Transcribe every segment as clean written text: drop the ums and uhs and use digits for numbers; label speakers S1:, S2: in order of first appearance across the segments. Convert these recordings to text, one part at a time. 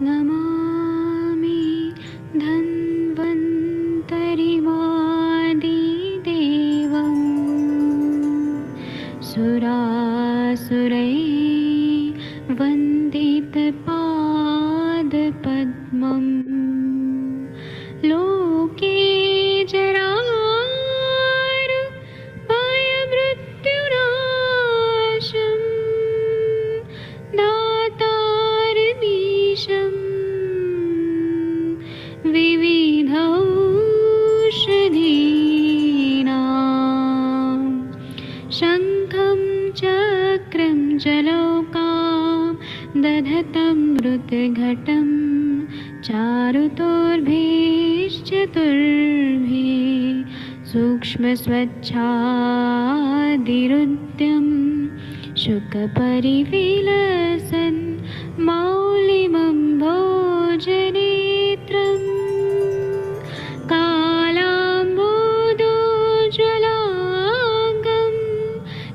S1: नमामि धन्वन्तरिमादिदेवम् सुरासुरैर्वन्दितपादपद्मम् लोके जरामृत्युनाशम् दातारमीशम् विविधौषधीनां शङ्खं चक्रं जलौकां दधतं मृतघटं चारुतोर्भिश्चतुर्भिः सूक्ष्मस्वच्छादिरुद्यं शुकपरिविलसन् मौलिमम्भोजनेत्रम् कालाम्बोदोज्ज्वलाङ्गं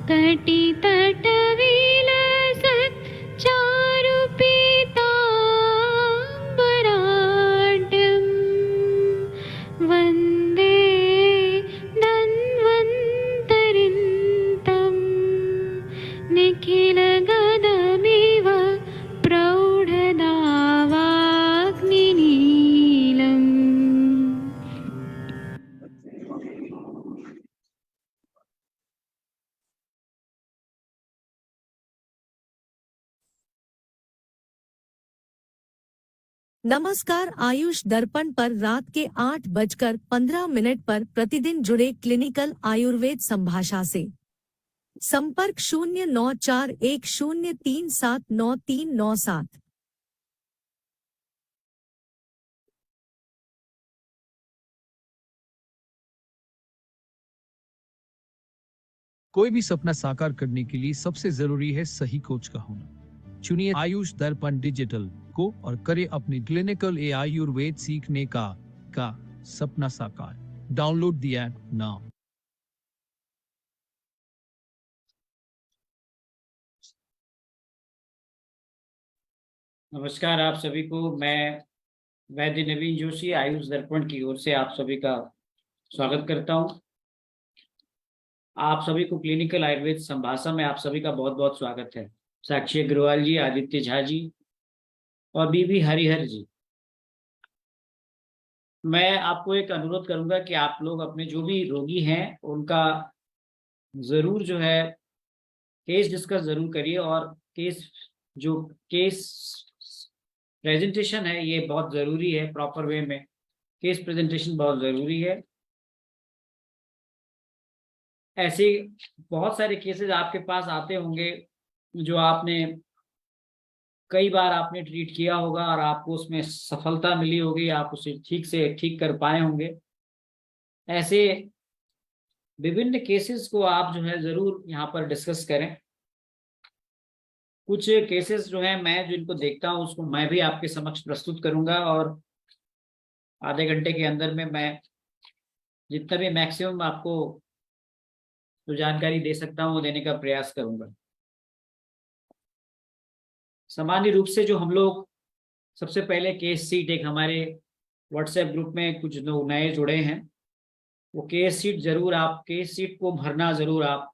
S1: कटितटविलसत् चारुपीताम्बराढ्यं वन्दे धन्वन्तरिन्तं निखिलगदमिव प्रौढदावाग्निनीलम्।
S2: नमस्कार। आयुष दर्पण पर रात के 8:15 पर प्रतिदिन जुड़े क्लिनिकल आयुर्वेद संभाषा से। संपर्क 094103793997।
S3: कोई भी सपना साकार करने के लिए सबसे जरूरी है सही कोच का होना। चुनिए आयुष दर्पण डिजिटल को और करें अपनी क्लिनिकल आयुर्वेद सीखने का सपना साकार। Download the app now.
S4: नमस्कार आप सभी को। मैं वैद्य नवीन जोशी आयुष दर्पण की ओर से आप सभी का स्वागत करता हूं। आप सभी को क्लिनिकल आयुर्वेद संभाषा में आप सभी का बहुत बहुत स्वागत है। साक्षी अग्रवाल जी, आदित्य झा जी और बीबी हरिहर जी, मैं आपको एक अनुरोध करूंगा कि आप लोग अपने जो भी रोगी हैं उनका जरूर जो है केस डिस्कस जरूर करिए, और केस प्रेजेंटेशन है ये बहुत जरूरी है। प्रॉपर वे में केस प्रेजेंटेशन बहुत जरूरी है। ऐसे बहुत सारे केसेस आपके पास आते होंगे जो आपने कई बार आपने ट्रीट किया होगा और आपको उसमें सफलता मिली होगी, आप उसे ठीक से ठीक कर पाए होंगे। ऐसे विभिन्न केसेस को आप जो है जरूर यहाँ पर डिस्कस करें। कुछ केसेस जो है मैं जिनको देखता हूँ उसको मैं भी आपके समक्ष प्रस्तुत करूंगा, और आधे घंटे के अंदर में मैं जितना भी मैक्सिमम आपको जो जानकारी दे सकता हूँ वो देने का प्रयास करूंगा। सामान्य रूप से जो हम लोग सबसे पहले केस सीट, एक हमारे व्हाट्सएप ग्रुप में कुछ लोग नए जुड़े हैं, वो केस सीट जरूर आप केस सीट को भरना जरूर आप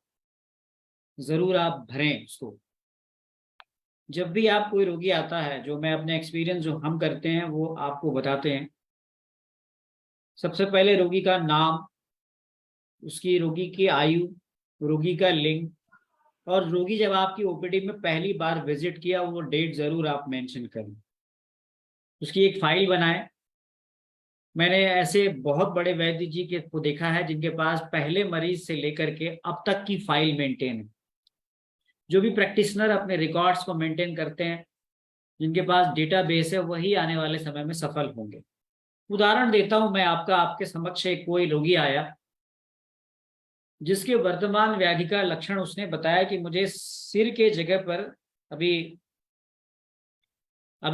S4: भरें उसको। जब भी आप कोई रोगी आता है, जो मैं अपने एक्सपीरियंस जो हम करते हैं वो आपको बताते हैं। सबसे पहले रोगी का नाम, उसकी रोगी की आयु, रोगी का लिंग, और रोगी जब आपकी ओपीडी में पहली बार विजिट किया वो डेट जरूर आप मेंशन करें। उसकी एक फाइल बनाएं। मैंने ऐसे बहुत बड़े वैद्य जी के को देखा है जिनके पास पहले मरीज से लेकर के अब तक की फाइल मेंटेन है। जो भी प्रैक्टिशनर अपने रिकॉर्ड्स को मेंटेन करते हैं, जिनके पास डेटाबेस है, वही आने वाले समय में सफल होंगे। उदाहरण देता हूं मैं आपके समक्ष। एक कोई रोगी आया जिसके वर्तमान व्याधि का लक्षण उसने बताया कि मुझे सिर के जगह पर अभी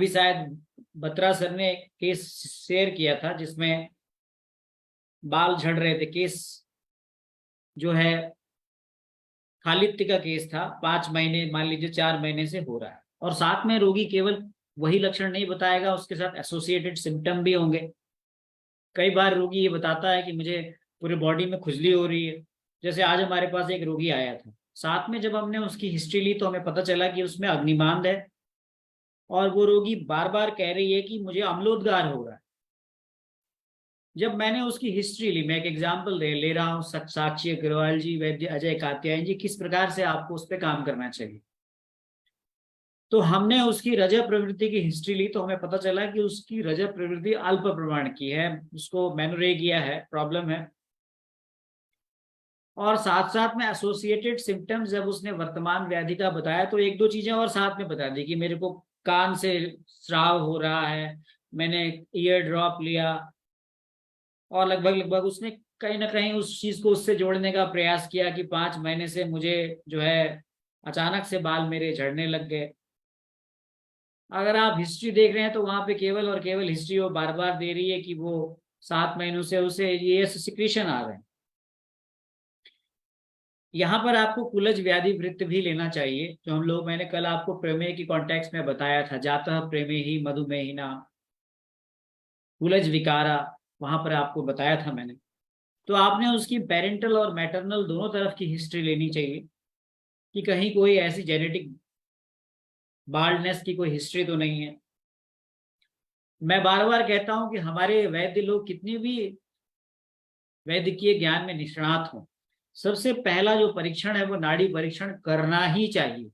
S4: शायद बत्रा सर ने केस शेयर किया था जिसमें बाल झड़ रहे थे। केस जो है खालित्य का केस था, 5 महीने मान लीजिए 4 महीने से हो रहा है, और साथ में रोगी केवल वही लक्षण नहीं बताएगा, उसके साथ एसोसिएटेड सिम्टम भी होंगे। कई बार रोगी ये बताता है कि मुझे पूरे बॉडी में खुजली हो रही है। जैसे आज हमारे पास एक रोगी आया था, साथ में जब हमने उसकी हिस्ट्री ली तो हमें पता चला कि उसमें अग्निमांद है, और वो रोगी बार बार कह रही है कि मुझे अम्लोदगार हो रहा है। जब मैंने उसकी हिस्ट्री ली, मैं एक एग्जाम्पल ले रहा हूँ, साक्षी अग्रवाल जी, वैद्य अजय कात्यायन जी, किस प्रकार से आपको उस पर काम करना चाहिए। तो हमने उसकी रजः प्रवृत्ति की हिस्ट्री ली तो हमें पता चला कि उसकी रजः प्रवृत्ति अल्प प्रमाण की है, उसको मेनोरेगिया है, प्रॉब्लम है। और साथ साथ में एसोसिएटेड सिम्टम्स जब उसने वर्तमान व्याधि का बताया तो एक दो चीजें और साथ में बता दी कि मेरे को कान से स्राव हो रहा है, मैंने ईयर ड्रॉप लिया, और लगभग लगभग उसने कहीं ना कहीं उस चीज को उससे जोड़ने का प्रयास किया कि 5 महीने से मुझे जो है अचानक से बाल मेरे झड़ने लग गए। अगर आप हिस्ट्री देख रहे हैं तो वहां पे केवल और केवल हिस्ट्री वो बार बार दे रही है कि वो 7 महीनों से उसे ये सिक्रीशन आ रहे हैं। यहाँ पर आपको कुलज व्याधि वृत्त भी लेना चाहिए, जो हम लोग, मैंने कल आपको प्रमेय की कॉन्टेक्स्ट में बताया था, जातः प्रमेही मधुमेहिना कुलज विकारा, वहां पर आपको बताया था मैंने। तो आपने उसकी पेरेंटल और मैटरनल दोनों तरफ की हिस्ट्री लेनी चाहिए कि कहीं कोई ऐसी जेनेटिक बाल्डनेस की कोई हिस्ट्री तो नहीं है। मैं बार बार कहता हूं कि हमारे वैद्य लोग कितने भी वैद्यकीय ज्ञान में निष्णात हों, सबसे पहला जो परीक्षण है वो नाड़ी परीक्षण करना ही चाहिए।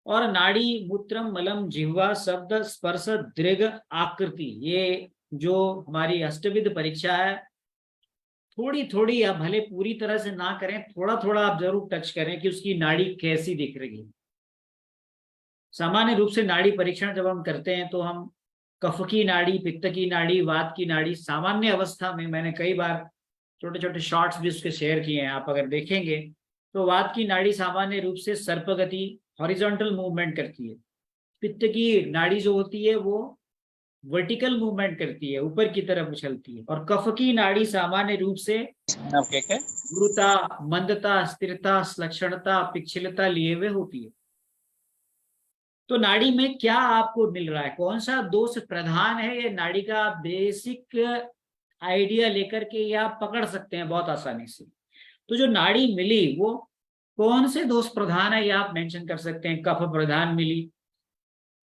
S4: और नाड़ी, मूत्रम, मलम, जिह्वा, शब्द, स्पर्श, दृग, आकृति, ये जो हमारी अष्टविध परीक्षा है, थोड़ी थोड़ी, आप भले पूरी तरह से ना करें, थोड़ा थोड़ा आप जरूर टच करें कि उसकी नाड़ी कैसी दिख रही है। सामान्य रूप से नाड़ी परीक्षण जब हम करते हैं तो हम कफ की नाड़ी, पित्त की नाड़ी, वात की नाड़ी, सामान्य अवस्था में, मैंने कई बार छोटे छोटे शॉर्ट्स भी उसके शेयर किए हैं, आप अगर देखेंगे तो वात की नाड़ी सामान्य रूप से सर्पगति, हॉरिजॉन्टल मूवमेंट करती है। पित्त की नाड़ी जो होती है वो वर्टिकल मूवमेंट करती है, ऊपर की तरफ उछलती है। और कफ की नाड़ी सामान्य रूप से गुरुता, मंदता, स्थिरता, लक्षणता, पिछलता लिए हुए होती है। तो नाड़ी में क्या आपको मिल रहा है, कौन सा दोष प्रधान है, ये नाड़ी का बेसिक आइडिया लेकर के ये आप पकड़ सकते हैं बहुत आसानी से। तो जो नाड़ी मिली वो कौन से दोष प्रधान है ये आप मेंशन कर सकते हैं। कफ प्रधान मिली,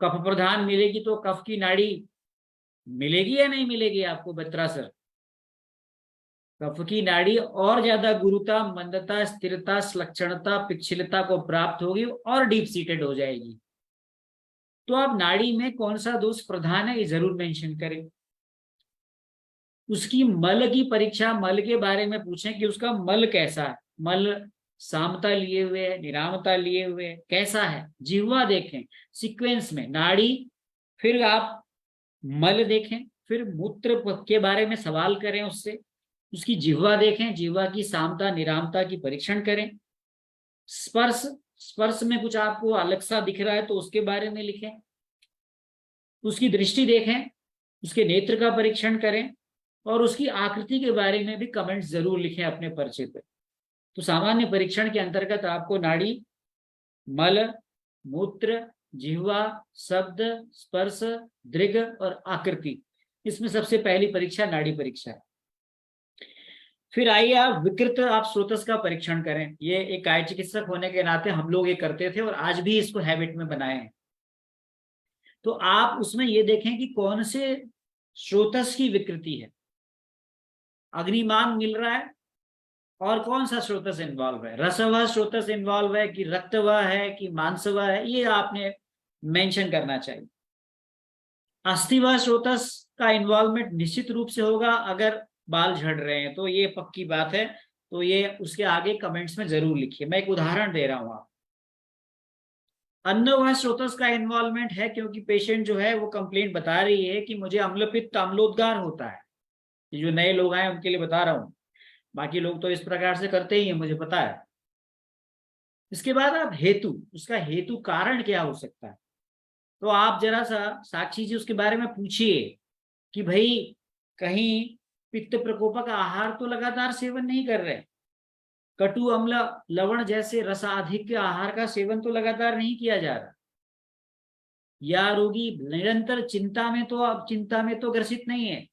S4: कफ प्रधान मिलेगी तो कफ की नाड़ी मिलेगी या नहीं मिलेगी आपको बत्रा सर? कफ की नाड़ी और ज्यादा गुरुता, मंदता, स्थिरता, लक्षणता, पिछलता को प्राप्त होगी और डीप सीटेड हो जाएगी। तो आप नाड़ी में कौन सा दोष प्रधान है ये जरूर मेंशन करें। उसकी मल की परीक्षा, मल के बारे में पूछें कि उसका मल कैसा है, मल सामता लिए हुए है, निरामता लिए हुए है, कैसा है। जिह्वा देखें सीक्वेंस में, नाड़ी, फिर आप मल देखें, फिर मूत्र के बारे में सवाल करें उससे, उसकी जिह्वा देखें, जिह्वा की सामता निरामता की परीक्षण करें। स्पर्श, स्पर्श में कुछ आपको अलग सा दिख रहा है तो उसके बारे में लिखें। उसकी दृष्टि देखें, उसके नेत्र का परीक्षण करें, और उसकी आकृति के बारे में भी कमेंट्स जरूर लिखें अपने पर्चे पर। तो सामान्य परीक्षण के अंतर्गत आपको नाड़ी, मल, मूत्र, जिह्वा, शब्द, स्पर्श, दृग और आकृति, इसमें सबसे पहली परीक्षा नाड़ी परीक्षा है। फिर आइए आप विकृत, आप स्रोतस का परीक्षण करें। ये एक काय चिकित्सक होने के नाते हम लोग ये करते थे और आज भी इसको हैबिट में बनाए हैं। तो आप उसमें ये देखें कि कौन से स्रोतस की विकृति है, अग्निमान मिल रहा है, और कौन सा स्रोतस इन्वॉल्व है, रसवह स्रोतस इन्वॉल्व है कि रक्तवह है कि मांसवह है, ये आपने मेंशन करना चाहिए। अस्थिवह स्रोतस का इन्वॉल्वमेंट निश्चित रूप से होगा अगर बाल झड़ रहे हैं, तो ये पक्की बात है। तो ये उसके आगे कमेंट्स में जरूर लिखिए। मैं एक उदाहरण दे रहा हूं आप, अन्नवह स्रोतस का इन्वॉल्वमेंट है क्योंकि पेशेंट जो है वो कंप्लेंट बता रही है कि मुझे अम्लपित्त, अम्लोदगार होता है। ये जो नए लोग आए उनके लिए बता रहा हूं, बाकी लोग तो इस प्रकार से करते ही हैं, मुझे पता है। इसके बाद आप हेतु, उसका हेतु कारण क्या हो सकता है, तो आप जरा सा साक्षी जी उसके बारे में पूछिए कि भाई कहीं पित्त प्रकोपक आहार तो लगातार सेवन नहीं कर रहे, कटु, अम्ल, लवण जैसे रसाधिक आहार का सेवन तो लगातार नहीं किया जा रहा, या रोगी निरंतर चिंता में, तो अब चिंता में तो ग्रसित नहीं है।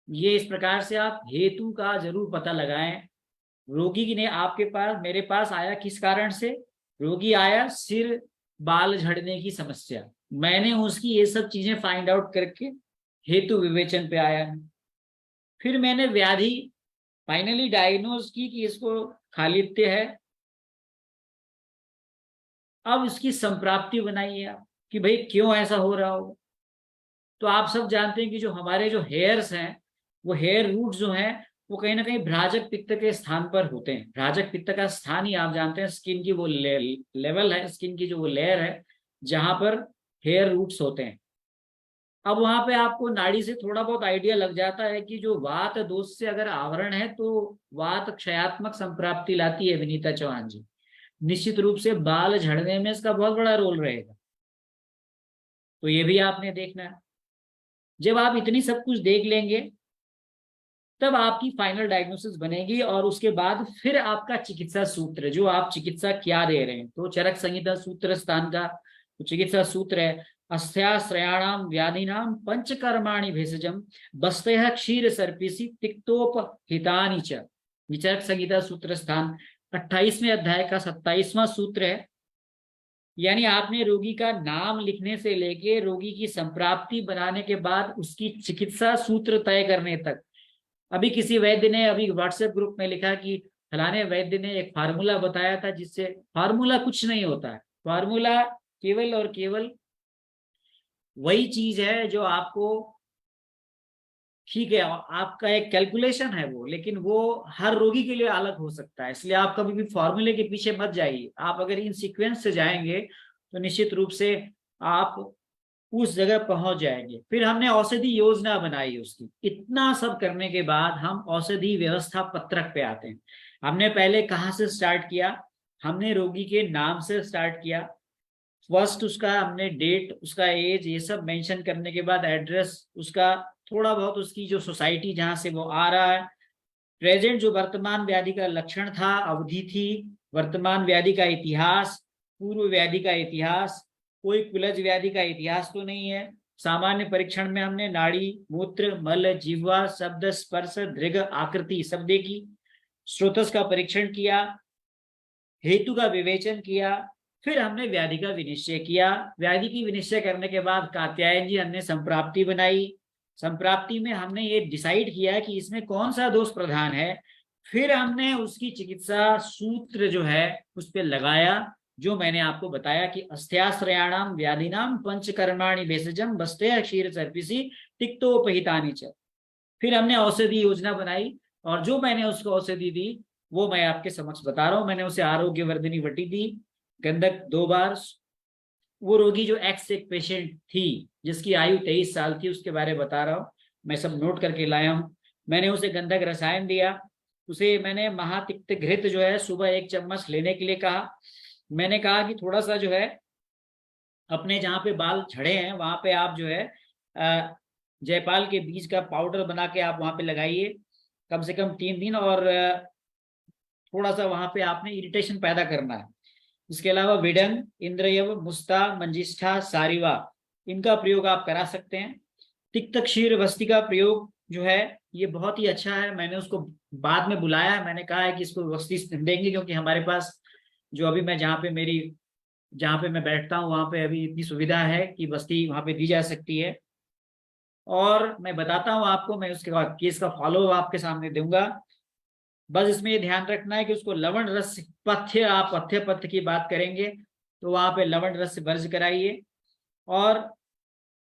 S4: ये इस प्रकार से आप हेतु का जरूर पता लगाएं। रोगी ने आपके पास, मेरे पास आया किस कारण से? रोगी आया सिर बाल झड़ने की समस्या, मैंने उसकी ये सब चीजें फाइंड आउट करके हेतु विवेचन पे आया है। फिर मैंने व्याधि फाइनली डायग्नोज की कि इसको खालित्य है। अब इसकी संप्राप्ति बनाइए आप कि भाई क्यों ऐसा हो रहा हो। तो आप सब जानते हैं कि जो हमारे जो हेयर्स हैं, वो हेयर रूट जो हैं, वो कहीं ना कहीं भ्राजक पित्त के स्थान पर होते हैं। भ्राजक पित्त का स्थान ही आप जानते हैं, स्किन की वो लेवल है, स्किन की जो वो लेयर है जहां पर हेयर रूट्स होते हैं। अब वहां पे आपको नाड़ी से थोड़ा बहुत आइडिया लग जाता है कि जो वात दोष से अगर आवरण है तो वात क्षयात्मक संप्राप्ति लाती है विनीता चौहान जी। निश्चित रूप से बाल झड़ने में इसका बहुत बड़ा रोल रहेगा, तो ये भी आपने देखना है। जब आप इतनी सब कुछ देख लेंगे तब आपकी फाइनल डायग्नोसिस बनेगी, और उसके बाद फिर आपका चिकित्सा सूत्र, जो आप चिकित्सा क्या दे रहे हैं। तो चरक संहिता सूत्र स्थान का तो चिकित्सा सूत्र है, अस्याश्रयाणाम व्याधिनाम पंचकर्माणि भेषजम बस्तेह क्षीर सर्पिसी तिक्तोपहितानि च। चरक संहिता सूत्र स्थान 28वें अध्याय का 27वां सूत्र है। यानी आपने रोगी का नाम लिखने से लेके रोगी की संप्राप्ति बनाने के बाद उसकी चिकित्सा सूत्र तय करने तक। अभी किसी वैद्य ने अभी व्हाट्सएप ग्रुप में लिखा कि फलाने वैद्य ने एक फार्मूला बताया था, जिससे फार्मूला कुछ नहीं होता है। फार्मूला केवल और केवल वही चीज है जो आपको, ठीक है आपका एक कैलकुलेशन है वो, लेकिन वो हर रोगी के लिए अलग हो सकता है। इसलिए आप कभी भी फॉर्मूले के पीछे मत जाइए। आप अगर इन सीक्वेंस से जाएंगे तो निश्चित रूप से आप उस जगह पहुंच जाएंगे। फिर हमने औषधि योजना बनाई उसकी। इतना सब करने के बाद हम औषधि व्यवस्था पत्रक पे आते हैं। हमने पहले कहाँ से स्टार्ट किया? हमने रोगी के नाम से स्टार्ट किया। फर्स्ट उसका हमने डेट, उसका एज, ये सब मेंशन करने के बाद एड्रेस, उसका थोड़ा बहुत उसकी जो सोसाइटी जहां से वो आ रहा है, प्रेजेंट जो वर्तमान व्याधि का लक्षण था, अवधि थी, वर्तमान व्याधि का इतिहास, पूर्व व्याधि का इतिहास, कोई कुलज व्याधि का इतिहास तो नहीं है। सामान्य परीक्षण में हमने नाड़ी, मूत्र, मल, जिह्वा, शब्द, स्पर्श, दृग, आकृति सब देखी। स्रोतस का परीक्षण किया, हेतु का विवेचन किया, फिर हमने व्याधि का विनिश्चय किया। व्याधि की विनिश्चय करने के बाद कात्यायन जी हमने संप्राप्ति बनाई। संप्राप्ति में हमने ये डिसाइड किया कि इसमें कौन सा दोष प्रधान है। फिर हमने उसकी चिकित्सा सूत्र जो है उस पर लगाया, जो मैंने आपको बताया कि अस्त्याश्रयाणाम व्याधिनाम पंचकर्माणि भेषजम बस्ते क्षीर सर्पिसी तिक्तोपहितानि च। फिर हमने औषधि योजना बनाई, और जो मैंने उसको औषधि दी वो मैं आपके समक्ष बता रहा हूँ। मैंने उसे आरोग्यवर्धिनी वटी दी, गंधक 2 बार। वो रोगी जो एक्स एक पेशेंट थी जिसकी आयु 23 साल थी, उसके बारे में बता रहा हूँ, मैं सब नोट करके लाया हूँ। मैंने उसे गंधक रसायन दिया। उसे मैंने महातिक्त घृत जो है सुबह 1 चम्मच लेने के लिए कहा। मैंने कहा कि थोड़ा सा जो है अपने जहाँ पे बाल झड़े हैं वहां पे आप जो है जयपाल के बीज का पाउडर बना के आप वहां पे लगाइए कम से कम 3 दिन, और थोड़ा सा वहां पे आपने इरिटेशन पैदा करना है। इसके अलावा विडंग, इंद्रयव, मुस्ता, मंजिष्ठा, सारिवा, इनका प्रयोग आप करा सकते हैं। तिक्त क्षीर वस्ती का प्रयोग जो है ये बहुत ही अच्छा है। मैंने उसको बाद में बुलाया है, मैंने कहा है कि इसको वस्ती देंगे, क्योंकि हमारे पास जो अभी मैं जहाँ पे मैं बैठता हूँ वहां पे अभी इतनी सुविधा है कि वस्ती वहां पे दी जा सकती है। और मैं बताता हूँ आपको, मैं उसके बाद केस का फॉलो आपके सामने दूंगा। बस इसमें ये ध्यान रखना है कि उसको लवण रस पथ्य, आप पथ्य की बात करेंगे तो वहां पे लवण रस वर्ज कराइए। और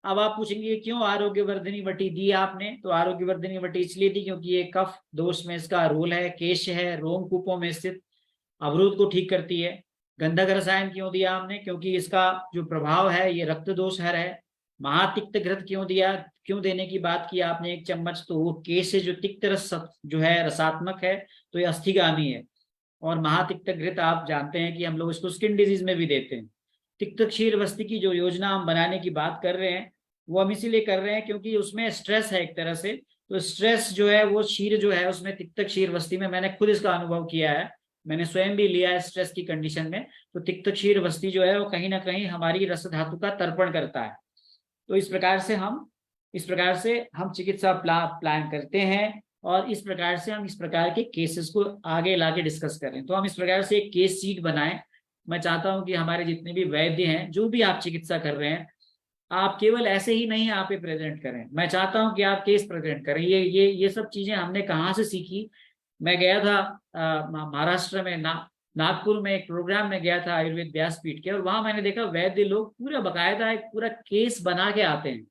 S4: अब आप पूछेंगे क्यों आरोग्यवर्धिनी वटी दी आपने? तो आरोग्यवर्धिनी वटी इसलिए दी क्योंकि ये कफ दोष में इसका रोल है, केश है, रोमकूपों में स्थित अवरोध को ठीक करती है। गंधक रसायन क्यों दिया आपने? क्योंकि इसका जो प्रभाव है ये रक्त दोष हर है। महातिक्त घृत क्यों दिया, क्यों देने की बात की आपने 1 चम्मच? तो वो केश से जो तिक्त रस जो है रसात्मक है, तो ये अस्थिगामी है। और महातिक्त घृत आप जानते हैं कि हम लोग इसको स्किन डिजीज में भी देते हैं। तिक्त क्षीर वस्ती की जो योजना हम बनाने की बात कर रहे हैं वो हम इसीलिए कर रहे हैं क्योंकि उसमें स्ट्रेस है एक तरह से। तो स्ट्रेस जो है वो क्षीर जो है उसमें तिक्त क्षीर वस्ती में मैंने खुद इसका अनुभव किया है। मैंने स्वयं भी लिया है स्ट्रेस की कंडीशन में। तो तिक्त क्षीर वस्ती जो है वो कहीं ना कहीं हमारी रस धातु का तर्पण करता है। तो इस प्रकार से हम चिकित्सा प्लान करते हैं, और इस प्रकार से हम इस प्रकार के केसेस को आगे लाके डिस्कस करें। तो हम इस प्रकार से एक केस शीट बनाएं। मैं चाहता हूं कि हमारे जितने भी वैद्य हैं, जो भी आप चिकित्सा कर रहे हैं, आप केवल ऐसे ही नहीं आप ये प्रेजेंट करें, मैं चाहता हूं कि आप केस प्रेजेंट करें। ये सब चीजें हमने कहाँ से सीखी। मैं गया था महाराष्ट्र में नागपुर में एक प्रोग्राम में गया था आयुर्वेद व्यासपीठ के, और वहां मैंने देखा वैद्य लोग पूरा बकायदा एक पूरा केस बना के आते हैं।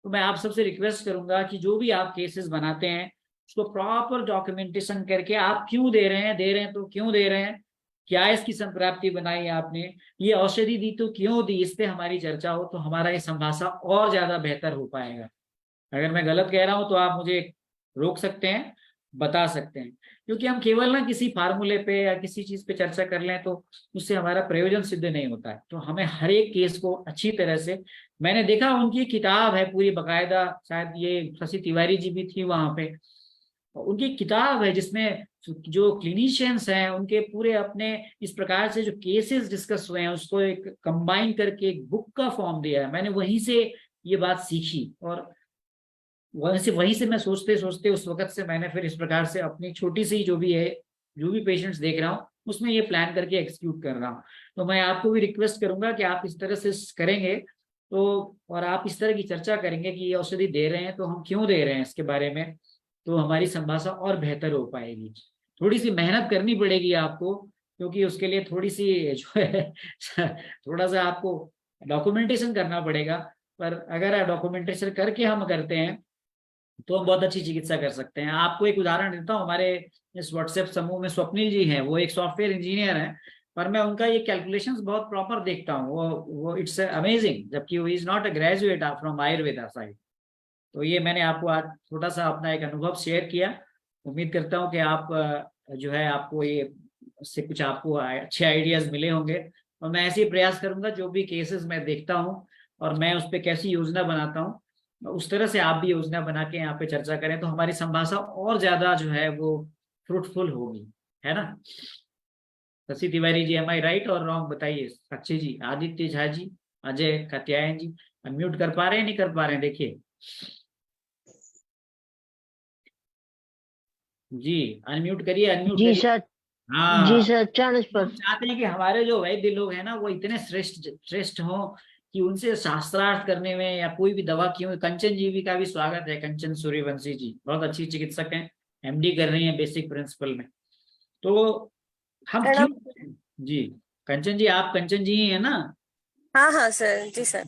S4: तो मैं आप सबसे रिक्वेस्ट करूंगा कि जो भी आप केसेस बनाते हैं उसको प्रॉपर डॉक्यूमेंटेशन करके आप क्यों दे रहे हैं तो क्यों दे रहे हैं, क्या इसकी संप्राप्ति बनाई आपने, ये औषधि दी तो क्यों दी, इस पे हमारी चर्चा हो तो हमारा ये संभाषा और ज्यादा बेहतर हो पाएगा। अगर मैं गलत कह रहा हूं तो आप मुझे रोक सकते हैं, बता सकते हैं, क्योंकि हम केवल ना किसी फार्मूले पे या किसी चीज पे चर्चा कर लें तो उससे हमारा प्रयोजन सिद्ध नहीं होता है। तो हमें हर एक केस को अच्छी तरह से, मैंने देखा उनकी किताब है पूरी बकायदा, शायद ये शशि तिवारी जी भी थी वहां पे, उनकी किताब है जिसमें जो क्लिनिशियंस हैं उनके पूरे अपने इस प्रकार से जो केसेस डिस्कस हुए हैं उसको एक कंबाइन करके एक बुक का फॉर्म दिया है। मैंने वहीं से ये बात सीखी, और वहीं से मैं सोचते सोचते उस वक्त से मैंने फिर इस प्रकार से अपनी छोटी सी जो भी पेशेंट्स देख रहा हूँ उसमें ये प्लान करके एग्जीक्यूट कर रहा हूँ। तो मैं आपको भी रिक्वेस्ट करूंगा कि आप इस तरह से करेंगे तो, और आप इस तरह की चर्चा करेंगे कि ये औषधि दे रहे हैं तो हम क्यों दे रहे हैं इसके बारे में, तो हमारी संभाषा और बेहतर हो पाएगी। थोड़ी सी मेहनत करनी पड़ेगी आपको, क्योंकि उसके लिए थोड़ी सी जो है थोड़ा सा आपको डॉक्यूमेंटेशन करना पड़ेगा। पर अगर आप डॉक्यूमेंटेशन करके हम करते हैं तो हम बहुत अच्छी चिकित्सा कर सकते हैं। आपको एक उदाहरण देता हूँ, हमारे इस व्हाट्सएप समूह में स्वप्निल जी हैं, वो एक सॉफ्टवेयर इंजीनियर हैं, पर मैं उनका ये कैलकुलेशंस बहुत प्रॉपर देखता हूँ, वो इट्स अमेजिंग, जबकि वो is not a graduate from Ayurveda side. तो ये मैंने आपको आज छोटा सा अपना एक अनुभव शेयर किया। उम्मीद करता हूँ कि आप जो है आपको ये उससे कुछ आपको अच्छे आइडियाज मिले होंगे, और मैं ऐसे ही प्रयास करूंगा जो भी केसेस मैं देखता हूँ और मैं उस पर कैसी योजना बनाता हूँ उस तरह से आप भी योजना बना के यहाँ पे चर्चा करें, तो हमारी संभाषा और ज्यादा जो है वो फ्रूटफुल होगी, है ना। शशि तिवारी जी, एम आई राइट और रॉन्ग बताइए। अच्छी जी, आदित्य झा जी, अजय कात्यायन जी, अनम्यूट कर पा रहे हैं नहीं कर पा रहे हैं, देखिए जी, अनम्यूट करिए, अनम्यूट
S5: जी
S4: करिए।
S5: सर।
S4: हाँ,
S5: जी सर, 40
S4: हम
S5: पर।
S4: चाहते हैं कि हमारे जो वैद्य लोग हैं ना वो इतने श्रेष्ठ हों कि उनसे शास्त्रार्थ करने में या कोई भी दवा क्यों। कंचन जी भी का भी स्वागत है, कंचन सूर्यवंशी जी बहुत अच्छी चिकित्सक हैं, एमडी कर रही हैं बेसिक प्रिंसिपल में। तो हम क्यों जी, कंचन जी, आप कंचन जी ही है ना।
S5: हाँ हाँ सर, जी सर।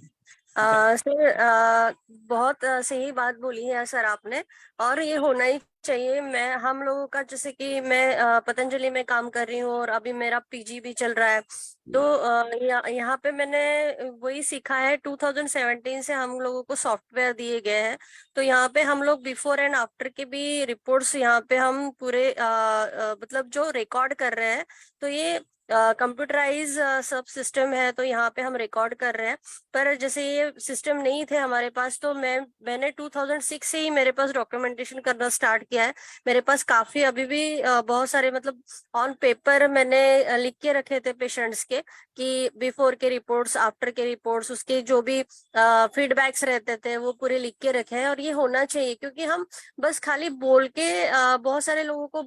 S5: सर बहुत सही बात बोली है सर आपने, और ये होना ही चाहिए। मैं हम लोगों का, जैसे कि मैं पतंजलि में काम कर रही हूँ और अभी मेरा पीजी भी चल रहा है, तो यहाँ पे मैंने वही सीखा है। 2017 से हम लोगों को सॉफ्टवेयर दिए गए हैं, तो यहाँ पे हम लोग बिफोर एंड आफ्टर के भी रिपोर्ट्स यहाँ पे हम पूरे मतलब जो रिकॉर्ड कर रहे हैं, तो ये कंप्यूटराइज सब सिस्टम है, तो यहाँ पे हम रिकॉर्ड कर रहे हैं। पर जैसे ये सिस्टम नहीं थे हमारे पास, तो मैंने 2006 से ही मेरे पास डॉक्यूमेंटेशन करना स्टार्ट किया है। मेरे पास काफी अभी भी बहुत सारे मतलब ऑन पेपर मैंने लिख के रखे थे पेशेंट्स के, कि बिफोर के रिपोर्ट्स, आफ्टर के रिपोर्ट्स, उसके जो भी फीडबैक्स रहते थे वो पूरे लिख के रखे हैं। और ये होना चाहिए, क्योंकि हम बस खाली बोल के बहुत सारे लोगों को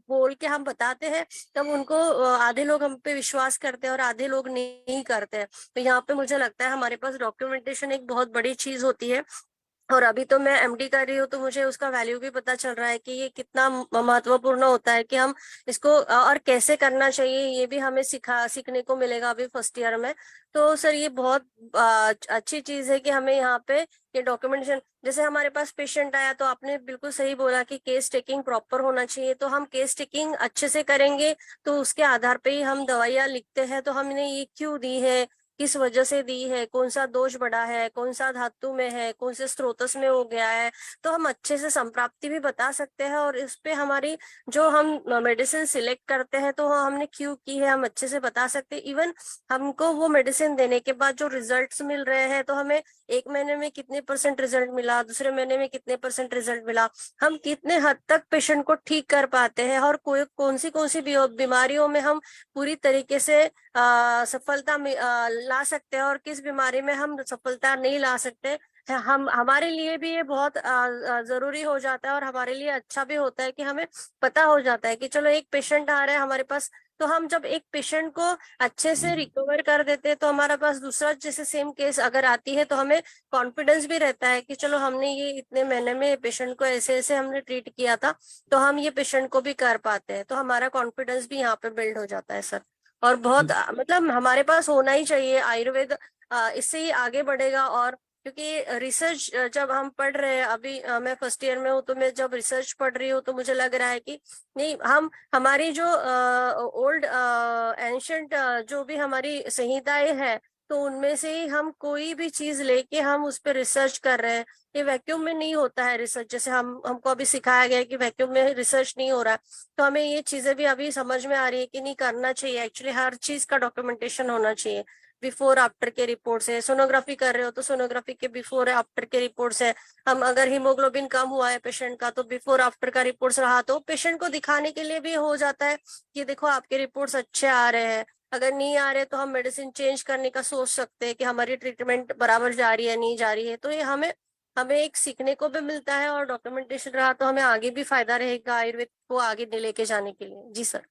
S5: बोल के हम बताते हैं, तब उनको आधे लोग हम पे विश्वास करते हैं और आधे लोग नहीं करते हैं। तो यहाँ पे मुझे लगता है हमारे पास डॉक्यूमेंटेशन एक बहुत बड़ी चीज होती है। और अभी तो मैं एमडी कर रही हूँ, तो मुझे उसका वैल्यू भी पता चल रहा है कि ये कितना महत्वपूर्ण होता है, कि हम इसको और कैसे करना चाहिए, ये भी हमें सीखने को मिलेगा अभी फर्स्ट ईयर में। तो सर ये बहुत अच्छी चीज है कि हमें यहाँ पे ये डॉक्यूमेंटेशन, जैसे हमारे पास पेशेंट आया तो आपने बिल्कुल सही बोला कि केस टेकिंग प्रॉपर होना चाहिए। तो हम केस टेकिंग अच्छे से करेंगे तो उसके आधार पे ही हम दवाइयाँ लिखते हैं, तो हमने ये क्यों दी है, किस वजह से दी है, कौन सा दोष बढ़ा है, कौन सा धातु में है, कौन से स्रोतस में हो गया है, तो हम अच्छे से संप्राप्ति भी बता सकते हैं। और इस पे हमारी जो हम मेडिसिन सिलेक्ट करते हैं तो हमने क्यों की है हम अच्छे से बता सकते हैं। इवन हमको वो मेडिसिन देने के बाद जो रिजल्ट्स मिल रहे हैं, तो हमें एक महीने में कितने % रिजल्ट मिला, दूसरे महीने में कितने % रिजल्ट मिला, हम कितने हद तक पेशेंट को ठीक कर पाते हैं, और कौन सी बीमारियों में हम पूरी तरीके से सफलता ला सकते हैं, और किस बीमारी में हम सफलता नहीं ला सकते। हम हमारे लिए भी ये बहुत जरूरी हो जाता है, और हमारे लिए अच्छा भी होता है कि हमें पता हो जाता है कि चलो एक पेशेंट आ रहा है हमारे पास, तो हम जब एक पेशेंट को अच्छे से रिकवर कर देते हैं तो हमारे पास दूसरा जैसे सेम केस अगर आती है तो हमें कॉन्फिडेंस भी रहता है कि चलो हमने ये इतने महीने में पेशेंट को ऐसे ऐसे हमने ट्रीट किया था, तो हम ये पेशेंट को भी कर पाते हैं, तो हमारा कॉन्फिडेंस भी यहाँ पे बिल्ड हो जाता है सर। और बहुत मतलब हमारे पास होना ही चाहिए आयुर्वेद, इससे ही आगे बढ़ेगा। और क्योंकि रिसर्च जब हम पढ़ रहे हैं अभी, मैं फर्स्ट ईयर में हूँ, तो मैं जब रिसर्च पढ़ रही हूँ तो मुझे लग रहा है कि नहीं, हम हमारी जो ओल्ड एंशंट जो भी हमारी संहिताएं हैं, तो उनमें से ही हम कोई भी चीज लेके हम उस पर रिसर्च कर रहे हैं। ये वैक्यूम में नहीं होता है रिसर्च, जैसे हमको अभी सिखाया गया है कि वैक्यूम में रिसर्च नहीं हो रहा है, तो हमें ये चीजें भी अभी समझ में आ रही है कि नहीं करना चाहिए। एक्चुअली हर चीज का डॉक्यूमेंटेशन होना चाहिए, बिफोर आफ्टर के रिपोर्ट्स है, सोनोग्राफी कर रहे हो तो सोनोग्राफी के बिफोर आफ्टर के रिपोर्ट्स है। हम अगर हीमोग्लोबिन कम हुआ है पेशेंट का तो बिफोर आफ्टर का रिपोर्ट्स रहा, तो पेशेंट को दिखाने के लिए भी हो जाता है कि देखो आपके रिपोर्ट्स अच्छे आ रहे हैं। अगर नहीं आ रहे तो हम मेडिसिन चेंज करने का सोच सकते हैं कि हमारी ट्रीटमेंट बराबर जा रही है नहीं जा रही है। तो ये हमें हमें एक सीखने को भी मिलता है, और डॉक्यूमेंटेशन रहा तो हमें आगे भी फायदा रहेगा आयुर्वेद को आगे लेके जाने के लिए। जी सर।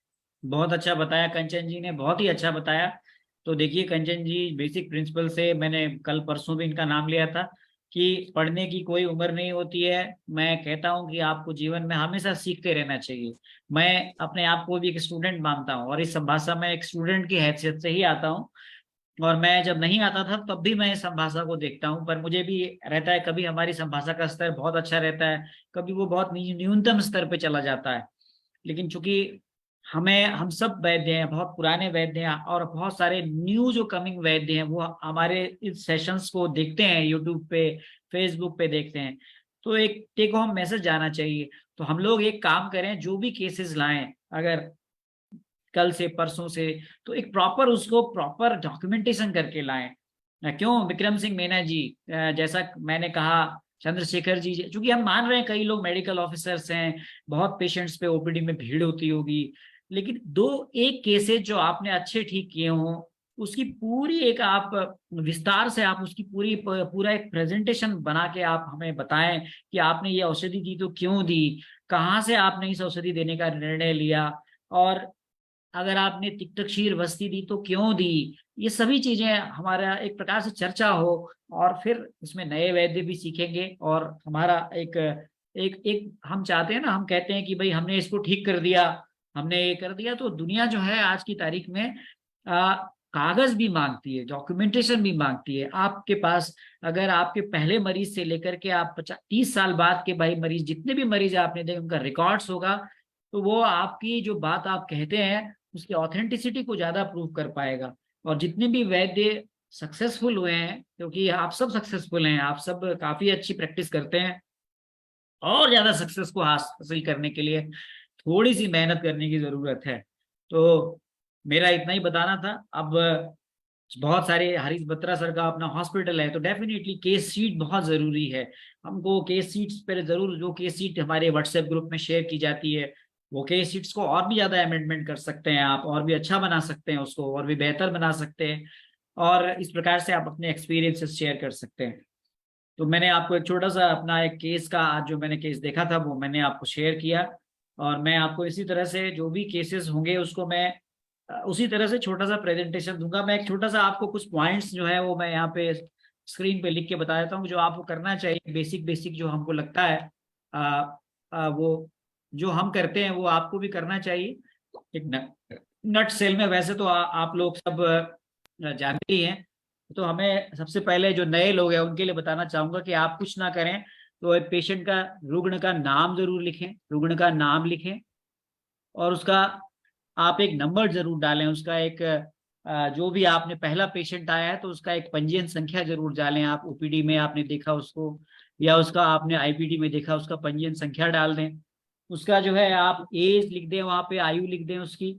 S4: बहुत अच्छा बताया कंचन जी ने, बहुत ही अच्छा बताया। तो देखिए कंचन जी, बेसिक प्रिंसिपल से मैंने कल परसों भी इनका नाम लिया था कि पढ़ने की कोई उम्र नहीं होती है। मैं कहता हूं कि आपको जीवन में हमेशा सीखते रहना चाहिए। मैं अपने आप को भी एक स्टूडेंट मानता हूं, और इस संभाषा में एक स्टूडेंट की हैसियत से ही आता हूं। और मैं जब नहीं आता था तब भी मैं इस संभाषा को देखता हूं, पर मुझे भी रहता है कभी हमारी संभाषा का स्तर बहुत अच्छा रहता है, कभी वो बहुत न्यूनतम स्तर पे चला जाता है। लेकिन चूंकि हम सब वैद्य हैं, बहुत पुराने वैद्य हैं, और बहुत सारे न्यू जो कमिंग वैद्य हैं वो हमारे इस सेशंस को देखते हैं, यूट्यूब पे फेसबुक पे देखते हैं, तो एक टेक होम मैसेज जाना चाहिए। तो हम लोग एक काम करें, जो भी केसेस लाएं अगर कल से परसों से, तो एक प्रॉपर उसको प्रॉपर डॉक्यूमेंटेशन करके लाएं। क्यों विक्रम सिंह मीना जी, जैसा मैंने कहा, चंद्रशेखर जी, क्योंकि हम मान रहे हैं कई लोग मेडिकल ऑफिसर्स हैं, बहुत पेशेंट्स पे ओपीडी में भीड़ होती होगी, लेकिन दो एक केसेस जो आपने अच्छे ठीक किए हों, उसकी पूरी एक आप विस्तार से आप उसकी पूरा एक प्रेजेंटेशन बना के आप हमें बताएं कि आपने ये औषधि दी तो क्यों दी, कहाँ से आपने इस औषधि देने का निर्णय लिया, और अगर आपने तिक्तक्षीर वस्ती दी तो क्यों दी। ये सभी चीजें हमारा एक प्रकार से चर्चा हो, और फिर इसमें नए वैद्य भी सीखेंगे, और हमारा एक एक एक हम चाहते हैं ना, हम कहते हैं कि भाई हमने इसको ठीक कर दिया, हमने ये कर दिया। तो दुनिया जो है आज की तारीख में कागज भी मांगती है, डॉक्यूमेंटेशन भी मांगती है। आपके पास अगर आपके पहले मरीज से लेकर के आप 30 साल बाद के भाई मरीज, जितने भी मरीज आपने देखे उनका रिकॉर्ड्स होगा, तो वो आपकी जो बात आप कहते हैं उसकी ऑथेंटिसिटी को ज्यादा प्रूव कर पाएगा। और जितने भी वैद्य सक्सेसफुल हुए हैं, क्योंकि आप सब सक्सेसफुल हैं, आप सब काफी अच्छी प्रैक्टिस करते हैं, और ज्यादा सक्सेस को हासिल करने के लिए थोड़ी सी मेहनत करने की जरूरत है। तो मेरा इतना ही बताना था। अब बहुत सारे हरीश बत्रा सर का अपना हॉस्पिटल है, तो डेफिनेटली केस शीट बहुत जरूरी है। हमको केस शीट्स पर जरूर, जो केस शीट हमारे व्हाट्सएप ग्रुप में शेयर की जाती है, वो केस शीट्स को और भी ज्यादा अमेंडमेंट कर सकते हैं आप, और भी अच्छा बना सकते हैं उसको, और भी बेहतर बना सकते हैं, और इस प्रकार से आप अपने एक्सपीरियंसेस शेयर कर सकते हैं। तो मैंने आपको एक छोटा सा अपना एक केस का, आज जो मैंने केस देखा था वो मैंने आपको शेयर किया, और मैं आपको इसी तरह से जो भी केसेस होंगे उसको मैं उसी तरह से छोटा सा प्रेजेंटेशन दूंगा। मैं एक छोटा सा आपको कुछ पॉइंट्स जो है वो मैं यहाँ पे स्क्रीन पे लिख के बता देता हूँ, जो आपको करना चाहिए, बेसिक बेसिक जो हमको लगता है वो जो हम करते हैं वो आपको भी करना चाहिए। एक नट सेल में वैसे तो आप लोग सब जानते ही हैं। तो हमें सबसे पहले जो नए लोग हैं उनके लिए बताना चाहूंगा कि आप कुछ ना करें तो पेशेंट का रुग्ण का नाम जरूर लिखें, रुग्ण का नाम लिखें, और उसका आप एक नंबर जरूर डालें, उसका एक जो भी आपने पहला पेशेंट आया है तो उसका एक पंजीयन संख्या जरूर डालें। आप ओपीडी में आपने देखा उसको, या उसका आपने आईपीडी में देखा, उसका पंजीयन संख्या डाल दें। उसका जो है आप एज लिख दें, वहां पे आयु लिख दें उसकी।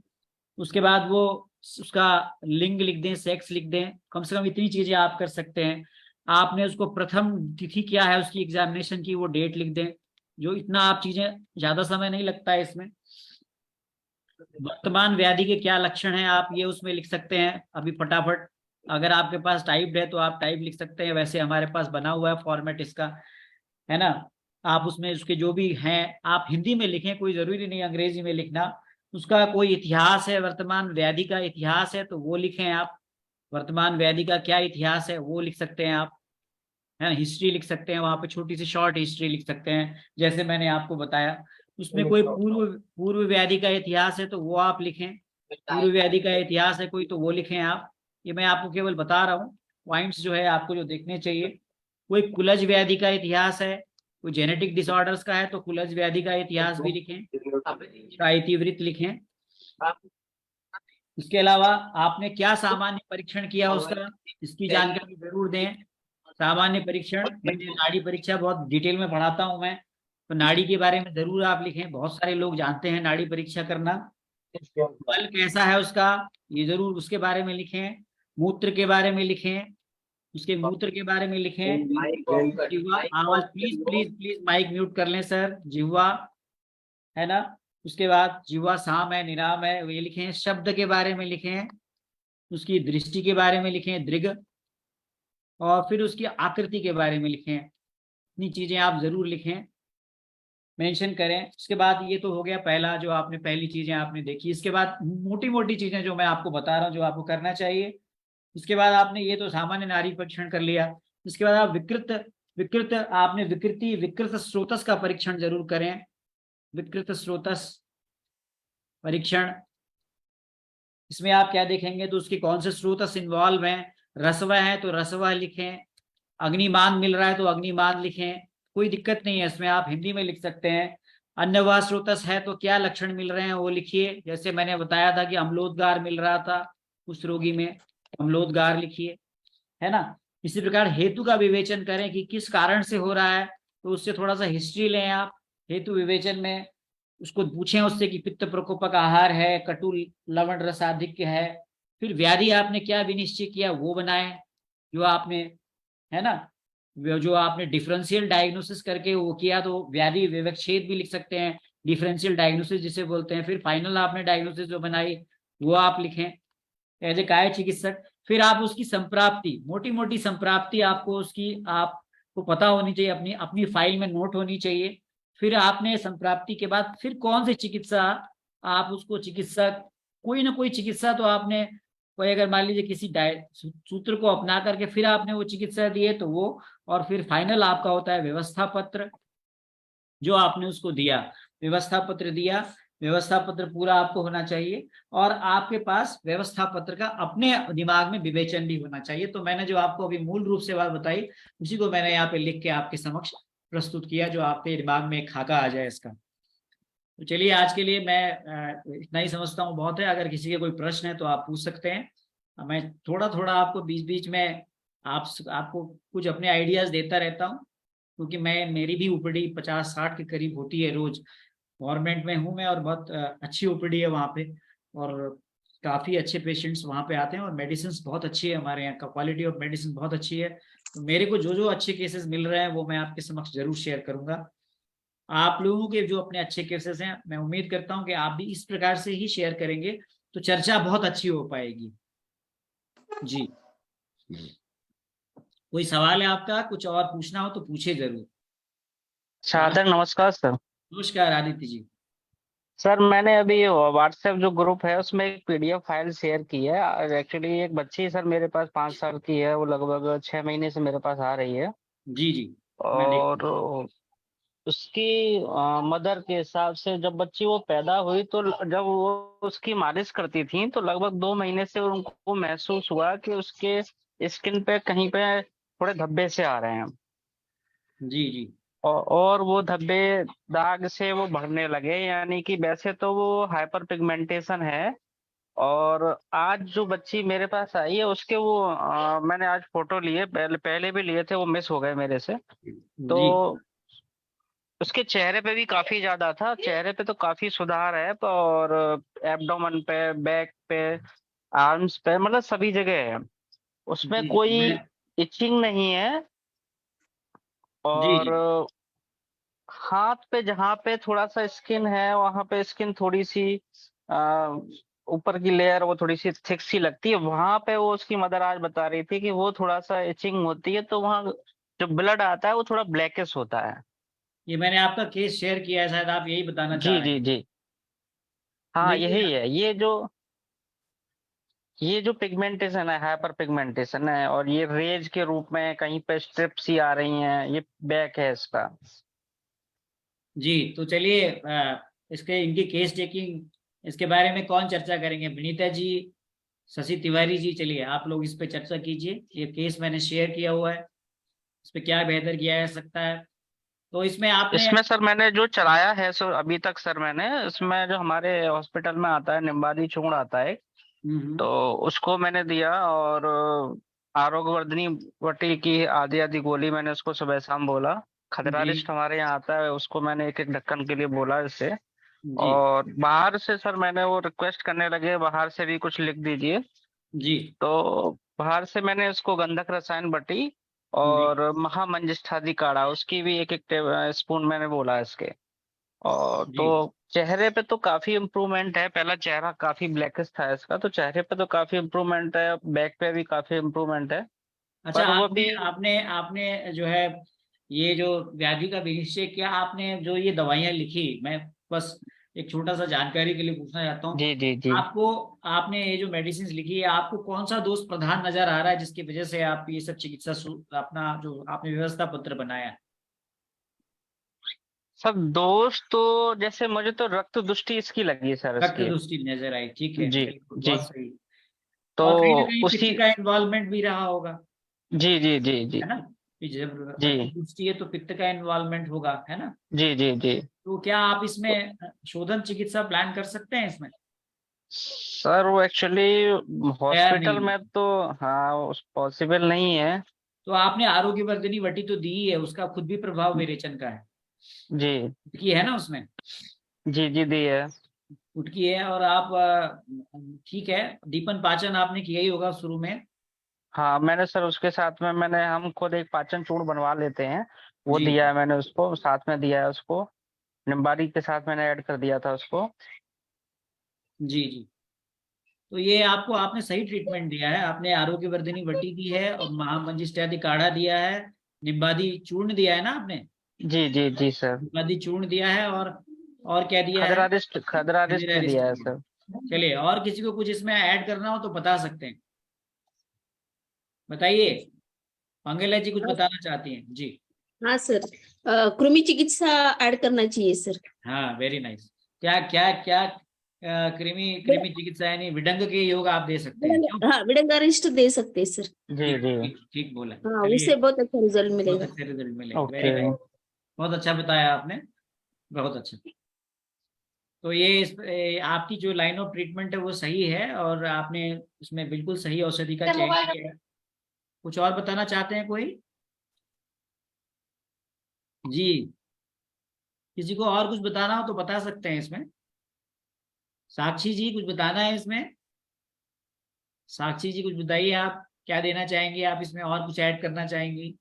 S4: उसके बाद वो उसका लिंग लिख दें, सेक्स लिख दें। कम से कम इतनी चीजें आप कर सकते हैं। आपने उसको प्रथम तिथि क्या है उसकी एग्जामिनेशन की, वो डेट लिख दें। जो इतना आप चीजें, ज्यादा समय नहीं लगता है इसमें। वर्तमान व्याधि के क्या लक्षण हैं आप ये उसमें लिख सकते हैं अभी फटाफट। अगर आपके पास टाइप्ड है तो आप टाइप लिख सकते हैं, वैसे हमारे पास बना हुआ है फॉर्मेट इसका, है ना। आप उसमें उसके जो भी हैं आप हिंदी में लिखें, कोई जरूरी नहीं अंग्रेजी में लिखना। उसका कोई इतिहास है, वर्तमान व्याधि का इतिहास है तो वो लिखें आप। वर्तमान व्याधि का क्या इतिहास है वो लिख सकते हैं आप, है ना। हिस्ट्री लिख सकते हैं, वहां पे छोटी सी शॉर्ट हिस्ट्री लिख सकते हैं जैसे मैंने आपको बताया। उसमें कोई पूर्व पूर्व व्याधि का इतिहास है तो वो आप लिखें। पूर्व व्याधि का इतिहास है कोई तो वो लिखें आप। ये मैं आपको केवल बता रहा हूँ पॉइंट्स जो है आपको जो देखने चाहिए। कोई कुलज व्याधि का इतिहास है, कोई जेनेटिक डिसऑर्डर्स का है तो कुलज व्याधि का इतिहास भी लिखें, इतिवृत्त लिखें। इसके अलावा आपने क्या सामान्य परीक्षण किया उसका, इसकी जानकारी जरूर दें। सामान्य परीक्षण, मैंने नाड़ी परीक्षा बहुत डिटेल में पढ़ाता हूं मैं, तो नाड़ी के बारे में जरूर आप लिखें। बहुत सारे लोग जानते हैं नाड़ी परीक्षा करना। बल कैसा है उसका, ये जरूर उसके बारे में लिखें। मूत्र के बारे में लिखें, उसके मूत्र के बारे में लिखें। जिह्वा, आवाज please please please mic mute कर लें सर। जिह्वा, है ना। उसके बाद जिह्वा साम है निराम है ये लिखें। शब्द के बारे में लिखें, उसकी दृष्टि के बारे में लिखें दृग, और फिर उसकी आकृति के बारे में लिखें। इतनी चीजें आप जरूर लिखें, मेंशन करें। उसके बाद ये तो हो गया पहला, जो आपने पहली चीजें आपने देखी। इसके बाद मोटी मोटी चीजें जो मैं आपको बता रहा हूँ जो आपको करना चाहिए। इसके बाद आपने ये तो सामान्य नाड़ी परीक्षण कर लिया। इसके बाद आप विकृत विकृत आपने विकृति विकृत स्रोतस का परीक्षण जरूर करें। विकृत स्रोतस परीक्षण, इसमें आप क्या देखेंगे तो उसके कौन से स्रोतस इन्वॉल्व हैं। रसवह है तो रसवह लिखें। अग्निमान मिल रहा है तो अग्निमान लिखें, कोई दिक्कत नहीं है इसमें, आप हिंदी में लिख सकते हैं। अन्यवाह स्रोतस है तो क्या लक्षण मिल रहे हैं वो लिखिए। जैसे मैंने बताया था कि अम्लोदगार मिल रहा था उस रोगी में, अम्लोदगार लिखिए, है ना। इसी प्रकार हेतु का विवेचन करें कि किस कारण से हो रहा है, तो उससे थोड़ा सा हिस्ट्री लें आप। हेतु विवेचन में उसको पूछें उससे कि पित्त प्रकोपक आहार है, कटु लवण रसाधिक्य है। फिर व्याधि आपने क्या विनिश्चय किया वो बनाएं, जो आपने, है ना, जो आपने डिफरेंशियल डायग्नोसिस करके वो किया तो व्याधि विवक्षेद भी लिख सकते हैं, डिफरेंशियल डायग्नोसिस जिसे बोलते हैं। फिर फाइनल आपने डायग्नोसिस जो बनाई वो आप लिखें एज ए काय चिकित्सक। फिर आप उसकी संप्राप्ति, मोटी मोटी संप्राप्ति आपको उसकी आपको पता होनी चाहिए, अपनी अपनी फाइल में नोट होनी चाहिए। फिर आपने संप्राप्ति के बाद फिर कौन सी चिकित्सा आप उसको चिकित्सक, कोई ना कोई चिकित्सा तो आपने, कोई अगर मान लीजिए किसी सूत्र को अपना करके फिर आपने वो चिकित्सा दी है तो वो, और फिर फाइनल आपका होता है व्यवस्था पत्र जो आपने उसको दिया। व्यवस्था पत्र दिया, व्यवस्था पत्र पूरा आपको होना चाहिए, और आपके पास व्यवस्था पत्र का अपने दिमाग में विवेचन भी होना चाहिए। तो मैंने जो आपको अभी मूल रूप से बात बताई उसी को मैंने यहाँ पे लिख के आपके समक्ष प्रस्तुत किया, जो आपके दिमाग में एक खाका आ जाए इसका। तो चलिए आज के लिए मैं इतना ही समझता हूँ बहुत है। अगर किसी के कोई प्रश्न है तो आप पूछ सकते हैं। मैं थोड़ा थोड़ा आपको बीच बीच में आपको कुछ अपने आइडियाज देता रहता हूँ, क्योंकि मेरी भी ओपीडी 50-60 के करीब होती है रोज। गवर्नमेंट में हूँ मैं, और बहुत अच्छी ओपीडी है वहाँ पे, और काफ़ी अच्छे पेशेंट्स वहाँ पे आते हैं, और मेडिसिन बहुत अच्छी है हमारे यहाँ का, क्वालिटी ऑफ मेडिसिन बहुत अच्छी है। तो मेरे को जो जो अच्छे केसेस मिल रहे हैं वो मैं आपके समक्ष जरूर शेयर करूंगा। आप लोगों के जो अपने अच्छे केसेस हैं मैं उम्मीद करता हूँ कि आप भी इस प्रकार से ही शेयर करेंगे तो चर्चा बहुत अच्छी हो पाएगी। जी, कोई सवाल है आपका, कुछ और पूछना हो तो पूछे जरूर।
S6: सादर नमस्कार सर।
S4: नमस्कार आदित्य जी।
S6: सर मैंने अभी व्हाट्सएप जो ग्रुप है उसमें एक पीडीएफ फाइल शेयर की है। एक्चुअली एक बच्ची सर मेरे पास 5 साल की है, वो लगभग 6 महीने से मेरे पास आ रही है।
S4: जी जी,
S6: और उसकी मदर के हिसाब से जब बच्ची वो पैदा हुई तो जब वो उसकी मालिश करती थी तो लगभग 2 महीने से उनको महसूस हुआ कि उसके स्किन पे कहीं पे थोड़े धब्बे से आ रहे हैं।
S4: जी जी,
S6: और वो धब्बे दाग से वो बढ़ने लगे, यानी कि वैसे तो वो हाइपर पिगमेंटेशन है। और आज जो बच्ची मेरे पास आई है उसके वो मैंने आज फोटो लिए, पहले भी लिए थे, वो मिस हो गए मेरे से। तो
S4: जी
S6: उसके चेहरे पे भी काफी ज्यादा था, चेहरे पे तो काफी सुधार है, और एब्डोमेन पे, बैक पे, आर्म्स पे, मतलब सभी जगह है। उसमें
S4: जी,
S6: कोई
S4: मैं
S6: इचिंग नहीं है,
S4: जी
S6: और
S4: जी
S6: हाथ पे जहाँ पे थोड़ा सा स्किन है वहां पे स्किन थोड़ी सी आ, ऊपर की लेयर वो थोड़ी सी थिक सी लगती है, वहां पे वो उसकी मदर आज बता रही थी कि वो थोड़ा सा इचिंग होती है, तो वहाँ जो ब्लड आता है वो थोड़ा ब्लैकिश होता है।
S4: ये मैंने आपका केस शेयर किया है, शायद आप यही बताना चाह
S6: जी
S4: रहे
S6: जी
S4: हैं।
S6: जी। हाँ
S4: देखिए
S6: यही है, ये जो पिगमेंटेशन है, हाइपर पिगमेंटेशन है, और ये रेज के रूप में कहीं पे स्ट्रिप्स ही आ रही हैं, ये बैक है इसका।
S4: जी, तो चलिए इसके इनकी केस टेकिंग, इसके बारे में कौन चर्चा करेंगे, विनीता जी, शशि तिवारी जी, चलिए आप लोग इस पे चर्चा कीजिए। ये केस मैंने शेयर किया हुआ है, इस पे क्या बेहतर किया जा सकता है। तो इसमें आपने
S6: इसमें सर मैंने जो चलाया है सर अभी तक, सर मैंने इसमें जो हमारे हॉस्पिटल में आता है निम्बादी चूर्ण आता है, तो
S4: हम्म,
S6: उसको मैंने दिया, और आरोग्यवर्धिनी वटी की आधी आधी गोली मैंने उसको सुबह शाम बोला।
S4: जी
S6: खतरारिस्ट हमारे यहाँ आता है, उसको मैंने एक एक ढक्कन के लिए बोला इससे।
S4: जी
S6: और बाहर से सर मैंने वो रिक्वेस्ट करने लगे बाहर से भी कुछ लिख दीजिए,
S4: जी
S6: तो बाहर से मैंने उसको गंधक रसायन बटी
S4: जी
S6: और महामंजिष्ठादि काढ़ा उसकी भी एक एक स्पून मैंने बोला इसके। और
S4: जी।
S6: तो चेहरे पे तो काफी इम्प्रूवमेंट है, पहला चेहरा काफी ब्लैकिश था इसका, तो चेहरे पे तो काफी इम्प्रूवमेंट है, बैक पे भी काफी इम्प्रूवमेंट है।
S4: अच्छा,
S6: पर वो
S4: आपने
S6: भी
S4: आपने आपने जो है ये जो व्याधि का विनिश्चय किया, आपने जो ये दवाइयां लिखी, मैं बस एक छोटा सा जानकारी के लिए पूछना चाहता हूँ।
S6: जी जी जी।
S4: आपको, आपने ये जो मेडिसिन लिखी है, आपको कौन सा दोष प्रधान नजर आ रहा है जिसकी वजह से आप ये सब चिकित्सा अपना जो आपने व्यवस्था पत्र बनाया है?
S6: सब दोस्त तो जैसे मुझे तो रक्त दृष्टि इसकी लगी सर
S4: रक्त
S6: इसकी।
S4: दृष्टि नजर आई, ठीक है,
S6: जी
S4: बिल्कुल,
S6: जी।
S4: बहुत सही।
S6: तो
S4: और कहीं ना कहीं
S6: उसी
S4: पित्त का इन्वॉल्वमेंट भी रहा होगा,
S6: जी जी जी जी
S4: है ना? कि जब रक्त
S6: जी
S4: दृष्टि है तो पित्त का इन्वॉल्वमेंट होगा, है ना?
S6: जी जी जी।
S4: तो क्या आप इसमें शोधन चिकित्सा प्लान कर सकते हैं इसमें?
S6: सर वो एक्चुअली
S4: तैयार
S6: हॉस्पिटल
S4: नहीं है?
S6: में तो हाँ पॉसिबल नहीं है।
S4: तो आपने आरोग्य वर्धिनी वटी तो दी ही है, उसका खुद भी प्रभाव विरेचन का है,
S6: जी
S4: की है ना उसमें,
S6: जी जी दी है।
S4: फुटकी है। और आप ठीक है, दीपन पाचन आपने किया ही होगा शुरू में।
S6: हाँ मैंने सर उसके साथ में मैंने हम खुद एक पाचन चूर्ण बनवा लेते हैं, वो
S4: जी
S6: दिया
S4: जी
S6: है मैंने उसको, साथ में दिया है उसको, निम्बारी के साथ मैंने ऐड कर दिया था उसको।
S4: जी जी। तो ये आपको, आपने सही ट्रीटमेंट दिया है, आपने आरोग्य वर्धिनी वटी दी है और महामंजिष्ठादि काढ़ा दिया है, निम्बादी चूर्ण दिया है ना आपने?
S6: जी जी जी सर।
S4: निम्बादी चूर्ण दिया है, और क्या दिया है?
S6: खदरारिस्ट भी
S4: खजूरारिस्ट
S6: दिया है
S4: दिया
S6: सर।
S4: है। चलिए, और किसी को कुछ इसमें ऐड करना हो तो बता सकते हैं, बताइए। मंगला जी कुछ बताना चाहती हैं जी?
S7: हाँ सर, कृमि चिकित्सा ऐड करना चाहिए सर।
S4: हाँ, वेरी नाइस। क्या क्या क्या कृमि कृमि चिकित्सा यानी विडंग के योग आप दे सकते हैं क्यों?
S7: हाँ, विडंगारिष्ट दे सकते हैं सर।
S6: जी
S4: ठीक
S6: जी।
S4: ठीक ठीक बोला,
S7: हाँ,
S4: चलिए।
S7: उससे बहुत अच्छा रिजल्ट
S4: बहुत
S7: मिलेगा।
S4: अच्छे रिजल्ट मिलेंगे, वेरी
S6: ओके।
S4: नाइस। बहुत अच्छा बताया आपने, बहुत अच्छा। तो ये आपकी जो लाइन ऑफ ट्रीटमेंट है वो सही है, और आपने उसमें बिल्कुल सही औषधि का चयन किया है। कुछ और बताना चाहते हैं कोई? जी, किसी को और कुछ बताना हो तो बता सकते हैं इसमें। साक्षी जी, कुछ बताना है इसमें? साक्षी जी कुछ बताइए, आप क्या देना चाहेंगे, आप इसमें और कुछ ऐड करना चाहेंगी?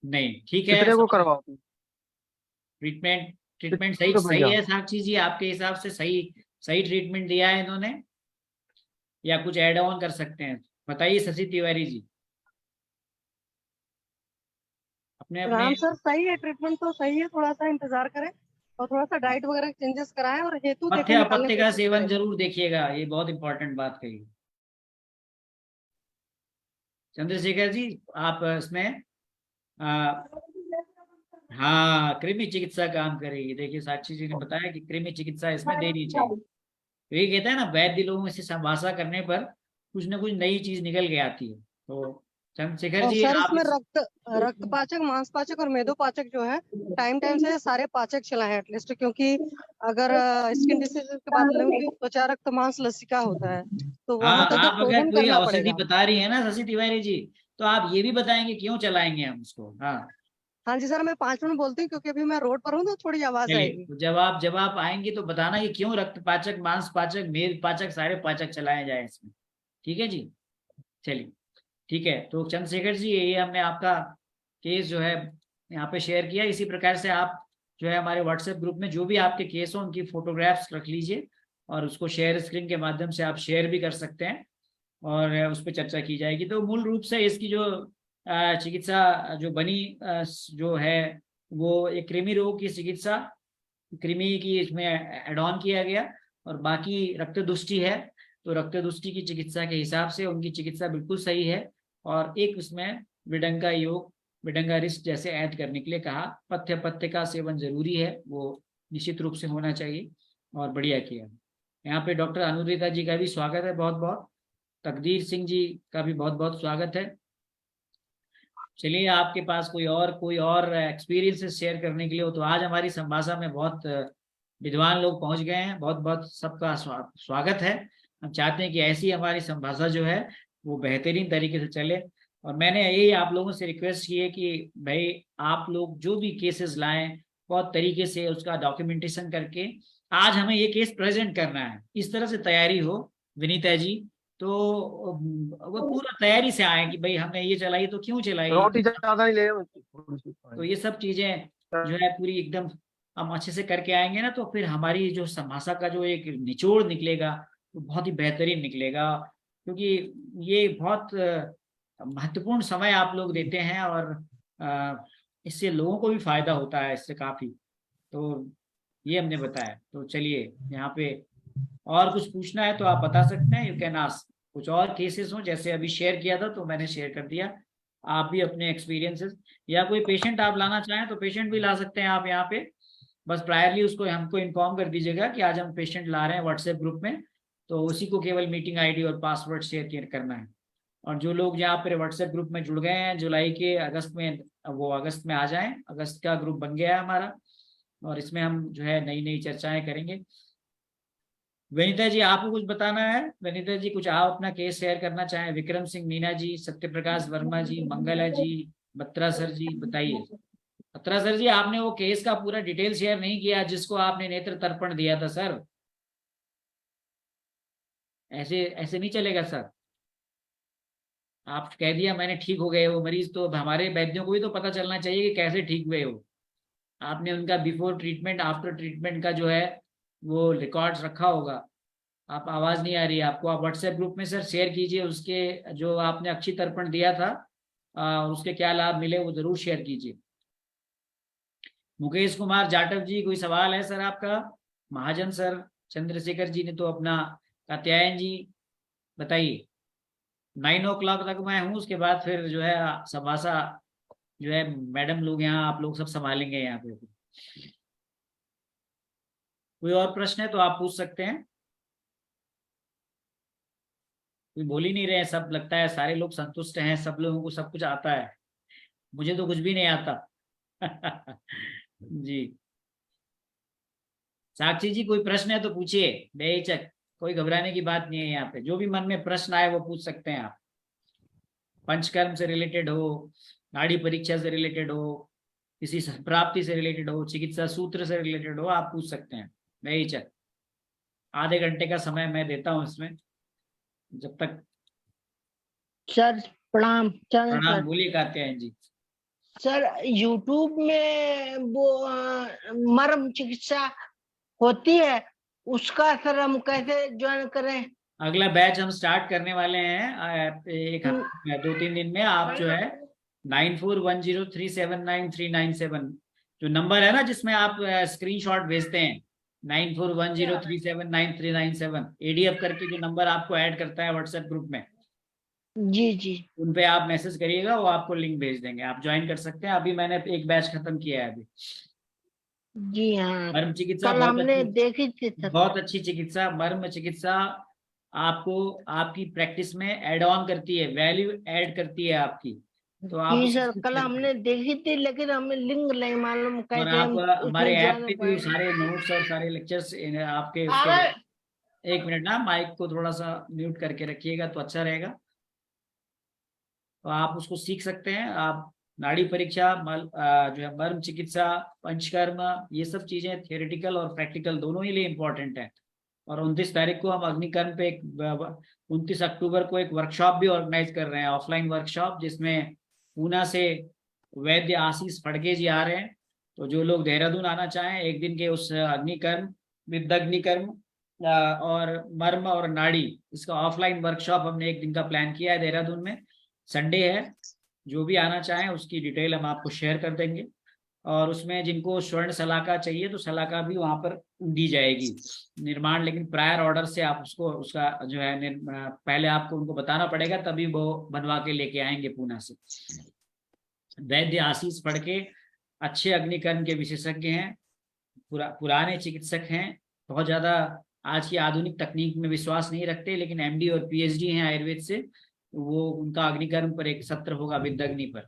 S4: नहीं, ठीक है,
S6: कितने को
S4: सब
S6: करवाओ?
S4: ट्रीटमेंट ट्रीटमेंट सही
S6: कितने
S4: सही
S6: भैया?
S4: है साक्षी जी, आपके हिसाब से सही सही ट्रीटमेंट दिया है इन्होंने, या कुछ ऐड ऑन कर सकते हैं? बताइए शशि तिवारी जी, अपने अपने।
S8: राम सर, सही है, ट्रीटमेंट तो सही है, थोड़ा सा इंतजार करें और थोड़ा सा डाइट वगैरह चेंजेस कराएं और हेतु
S4: पथ्य
S8: देखें, निकालने
S4: अपत्य
S8: की
S4: का
S8: कोशिश
S4: सेवन
S8: करें।
S4: जरूर देखिएगा, ये बहुत इंपॉर्टेंट बात कही। चंद्रशेखर जी, आप इसमें आ, हाँ, कृमि चिकित्सा काम करेगी। देखिए साक्षी जी ने बताया कि कृमि चिकित्सा इसमें देनी चाहिए। तो ये कहता है ना, वैद्य लोगों से संवासा करने पर कुछ ना कुछ नई चीज निकल के आती है। तो चंद्रशेखर
S8: और
S4: जी,
S8: सर
S4: आप
S8: इसमें
S4: इस
S8: रक्त पाचक, मांस पाचक और मेदोपाचक जो है टाइम टाइम से सारे पाचक चलाएं एटलीस्ट, क्योंकि अगर स्किन डिसीज की बात करें तो त्वचा रक्त मांस लसिका होता है, तो
S4: हाँ,
S8: वहां तक
S4: आप अगर
S8: शोधन
S4: कोई
S8: करना
S4: औषधि
S8: पड़ेगा।
S4: बता रही है ना शशि तिवारी जी, तो आप ये भी बताएंगे क्यों चलाएंगे हम उसको? हाँ,
S8: हाँ जी सर, मैं 5 मिनट बोलती हूँ क्योंकि अभी मैं रोड पर हूँ तो थोड़ी आवाज
S4: चलिए।
S8: आएगी।
S4: तो जब आप आएंगे तो बताना कि क्यों रक्त पाचक, मांस पाचक, मेद पाचक, सारे पाचक चलाए जाए इसमें। ठीक है जी, चलिए ठीक है। तो चंद्रशेखर जी, ये हमने आपका केस जो है यहाँ पे शेयर किया। इसी प्रकार से आप जो है हमारे व्हाट्सएप ग्रुप में जो भी आपके केस हो उनकी फोटोग्राफ्स रख लीजिए और उसको शेयर स्क्रीन के माध्यम से आप शेयर भी कर सकते हैं और उस पर चर्चा की जाएगी। तो मूल रूप से इसकी जो चिकित्सा जो बनी जो है वो एक कृमि रोग की चिकित्सा, कृमि की इसमें एड ऑन किया गया। और बाकी रक्त दुष्टि है तो रक्त दुष्टि की चिकित्सा के हिसाब से उनकी चिकित्सा बिल्कुल सही है। और एक उसमें विडंगा योग, विडंगा रिस्ट जैसे ऐड करने के लिए कहा। पथ्य का सेवन जरूरी है, वो निश्चित रूप से होना चाहिए और बढ़िया किया। यहाँ पे डॉक्टर अनुरिता जी का भी स्वागत है बहुत बहुत, तकदीर सिंह जी का भी बहुत बहुत स्वागत है। चलिए, आपके पास कोई और एक्सपीरियंसेस शेयर करने के लिए हो तो आज हमारी संभाषा में बहुत विद्वान लोग पहुंच गए हैं। बहुत बहुत सबका स्वागत है। हम चाहते हैं कि ऐसी हमारी संभाषा जो है वो बेहतरीन तरीके से चले। और मैंने यही आप लोगों से रिक्वेस्ट की है कि भाई आप लोग जो भी केसेस लाएं बहुत तरीके से उसका डॉक्यूमेंटेशन करके आज हमें ये केस प्रेजेंट करना है, इस तरह से तैयारी हो विनीता जी। तो वो पूरा तैयारी से आए कि भाई हमने ये चलाई तो क्यों चलाई,
S9: रोटी ज्यादा नहीं ले।
S4: तो ये सब चीजें जो है पूरी एकदम हम अच्छे से करके आएंगे ना, तो फिर हमारी जो समासा का जो एक निचोड़ निकलेगा वो बहुत ही बेहतरीन निकलेगा। क्योंकि ये बहुत महत्वपूर्ण समय आप लोग देते हैं और इससे लोगों को भी फायदा होता है इससे काफी। तो ये हमने बताया। तो चलिए, यहाँ पे और कुछ पूछना है तो आप बता सकते हैं, यू कैन आस्क। कुछ और केसेस हो जैसे अभी शेयर किया था तो मैंने शेयर कर दिया, आप भी अपने एक्सपीरियंसेस या कोई पेशेंट आप लाना चाहें तो पेशेंट भी ला सकते हैं आप यहाँ पे। बस प्रायरली उसको हमको इन्फॉर्म कर दीजिएगा कि आज हम पेशेंट ला रहे हैं व्हाट्सएप ग्रुप में, तो उसी को केवल मीटिंग आईडी और पासवर्ड शेयर करना है। और जो लोग यहाँ पर व्हाट्सएप ग्रुप में जुड़ गए हैं जुलाई के अगस्त में, वो अगस्त में आ जाएं। अगस्त का ग्रुप बन गया है हमारा और इसमें हम जो है नई नई चर्चाएं करेंगे। वनिता जी, आपको कुछ बताना है? वनिता जी, कुछ आप अपना केस शेयर करना चाहें? विक्रम सिंह मीना जी, सत्यप्रकाश वर्मा जी, मंगला जी, बत्रा सर जी, बताइए। बत्रा सर जी, आपने वो केस का पूरा डिटेल शेयर नहीं किया जिसको आपने नेत्र तर्पण दिया था सर। ऐसे ऐसे नहीं चलेगा सर। आप कह दिया मैंने ठीक हो गए वो मरीज, तो हमारे वैद्यों को भी तो पता चलना चाहिए कि कैसे ठीक हुए हो। आपने उनका बिफोर ट्रीटमेंट आफ्टर ट्रीटमेंट का जो है वो रिकॉर्ड्स रखा होगा। आप आवाज नहीं आ रही है आपको, आप व्हाट्सएप ग्रुप में सर शेयर कीजिए उसके जो आपने अक्षी तर्पण दिया था उसके क्या लाभ मिले वो जरूर शेयर कीजिए। मुकेश कुमार जाटव जी, कोई सवाल है सर आपका? महाजन सर, चंद्रशेखर जी ने तो अपना, कात्यायन जी बताइए। 9 o'clock तक मैं हूँ, उसके बाद फिर जो है संभाषा जो है मैडम लोग यहाँ आप लोग सब संभालेंगे यहाँ पे। कोई और प्रश्न है तो आप पूछ सकते हैं। कोई बोल ही नहीं रहे हैं, सब लगता है सारे लोग संतुष्ट हैं, सब लोगों को सब कुछ आता है, मुझे तो कुछ भी नहीं आता। जी साक्षी जी, कोई प्रश्न है तो पूछिए बेहिचक, कोई घबराने की बात नहीं है। यहाँ पे जो भी मन में प्रश्न आए वो पूछ सकते हैं आप। पंचकर्म से रिलेटेड हो, नाड़ी परीक्षा से रिलेटेड हो, किसी प्राप्ति से रिलेटेड हो, चिकित्सा सूत्र से रिलेटेड हो, आप पूछ सकते हैं बेहिचक। आधे घंटे का समय मैं देता हूँ इसमें, जब तक।
S10: सर प्रणाम।
S4: प्रणाम, बोलिए कात्यायन जी।
S10: सर यूट्यूब में वो मर्म चिकित्सा होती है, उसका सर हम कैसे ज्वाइन करें?
S4: अगला बैच हम स्टार्ट करने वाले हैं एक 2-3 दिन में। आप जो है 9410379397 जो नंबर है ना जिसमें आप स्क्रीनशॉट भेजते हैं, 9410379397 एडीएफ करके जो नंबर आपको ऐड करता है व्हाट्सएप ग्रुप में,
S10: जी जी,
S4: उन पे आप मैसेज करिएगा, वो आपको लिंक भेज देंगे, आप ज्वाइन कर सकते हैं। अभी मैंने एक बैच खत्म किया है अभी।
S10: जी हाँ,
S4: मर्म चिकित्सा
S10: कल हमने देखी थी सर।
S4: बहुत अच्छी चिकित्सा, मर्म चिकित्सा आपको आपकी प्रैक्टिस में ऐड ऑन करती है, वैल्यू ऐड करती है आपकी। तो आप
S10: जी सर, कल हमने देखी थी लेकिन हमें लिंक नहीं मालूम
S4: और
S10: कैसे
S4: आप
S10: हम
S4: हमारे
S10: उसमें
S4: ऐप
S10: ज्वाइन
S4: पे भी सारे नोट्स और सारे लेक्चर्स आपके उसके। एक मिनट ना, माइक को थोड़ा सा म्यूट करके रखिएगा तो अच्छा रहेगा। तो आप उसको सीख सकते हैं। आप नाड़ी परीक्षा, जो है मर्म चिकित्सा, पंचकर्म, ये सब चीजें थियोरेटिकल और प्रैक्टिकल दोनों ही लिए इम्पोर्टेंट है। और 29 तारीख को हम अग्निकर्म पे 29 अक्टूबर को एक वर्कशॉप भी ऑर्गेनाइज कर रहे हैं, ऑफलाइन वर्कशॉप, जिसमें पूना से वैद्य आशीष फड़के जी आ रहे हैं। तो जो लोग देहरादून आना चाहें, एक दिन के उस अग्निकर्म, विदग्निकर्म और मर्म और नाड़ी, इसका ऑफलाइन वर्कशॉप हमने एक दिन का प्लान किया है देहरादून में, संडे है। जो भी आना चाहें उसकी डिटेल हम आपको शेयर कर देंगे, और उसमें जिनको स्वर्ण सलाका चाहिए तो सलाका भी वहां पर दी जाएगी निर्माण, लेकिन प्रायर ऑर्डर से आप उसको, उसका जो है पहले आपको उनको बताना पड़ेगा, तभी वो बनवा के लेके आएंगे पूना से। वैद्य आशीष फड़के अच्छे अग्निकर्म के विशेषज्ञ हैं, पुराने चिकित्सक हैं, बहुत ज्यादा आज की आधुनिक तकनीक में विश्वास नहीं रखते, लेकिन एमडी और पीएचडी हैं आयुर्वेद से। वो उनका अग्निकर्म पर एक सत्र होगा विदग्नि पर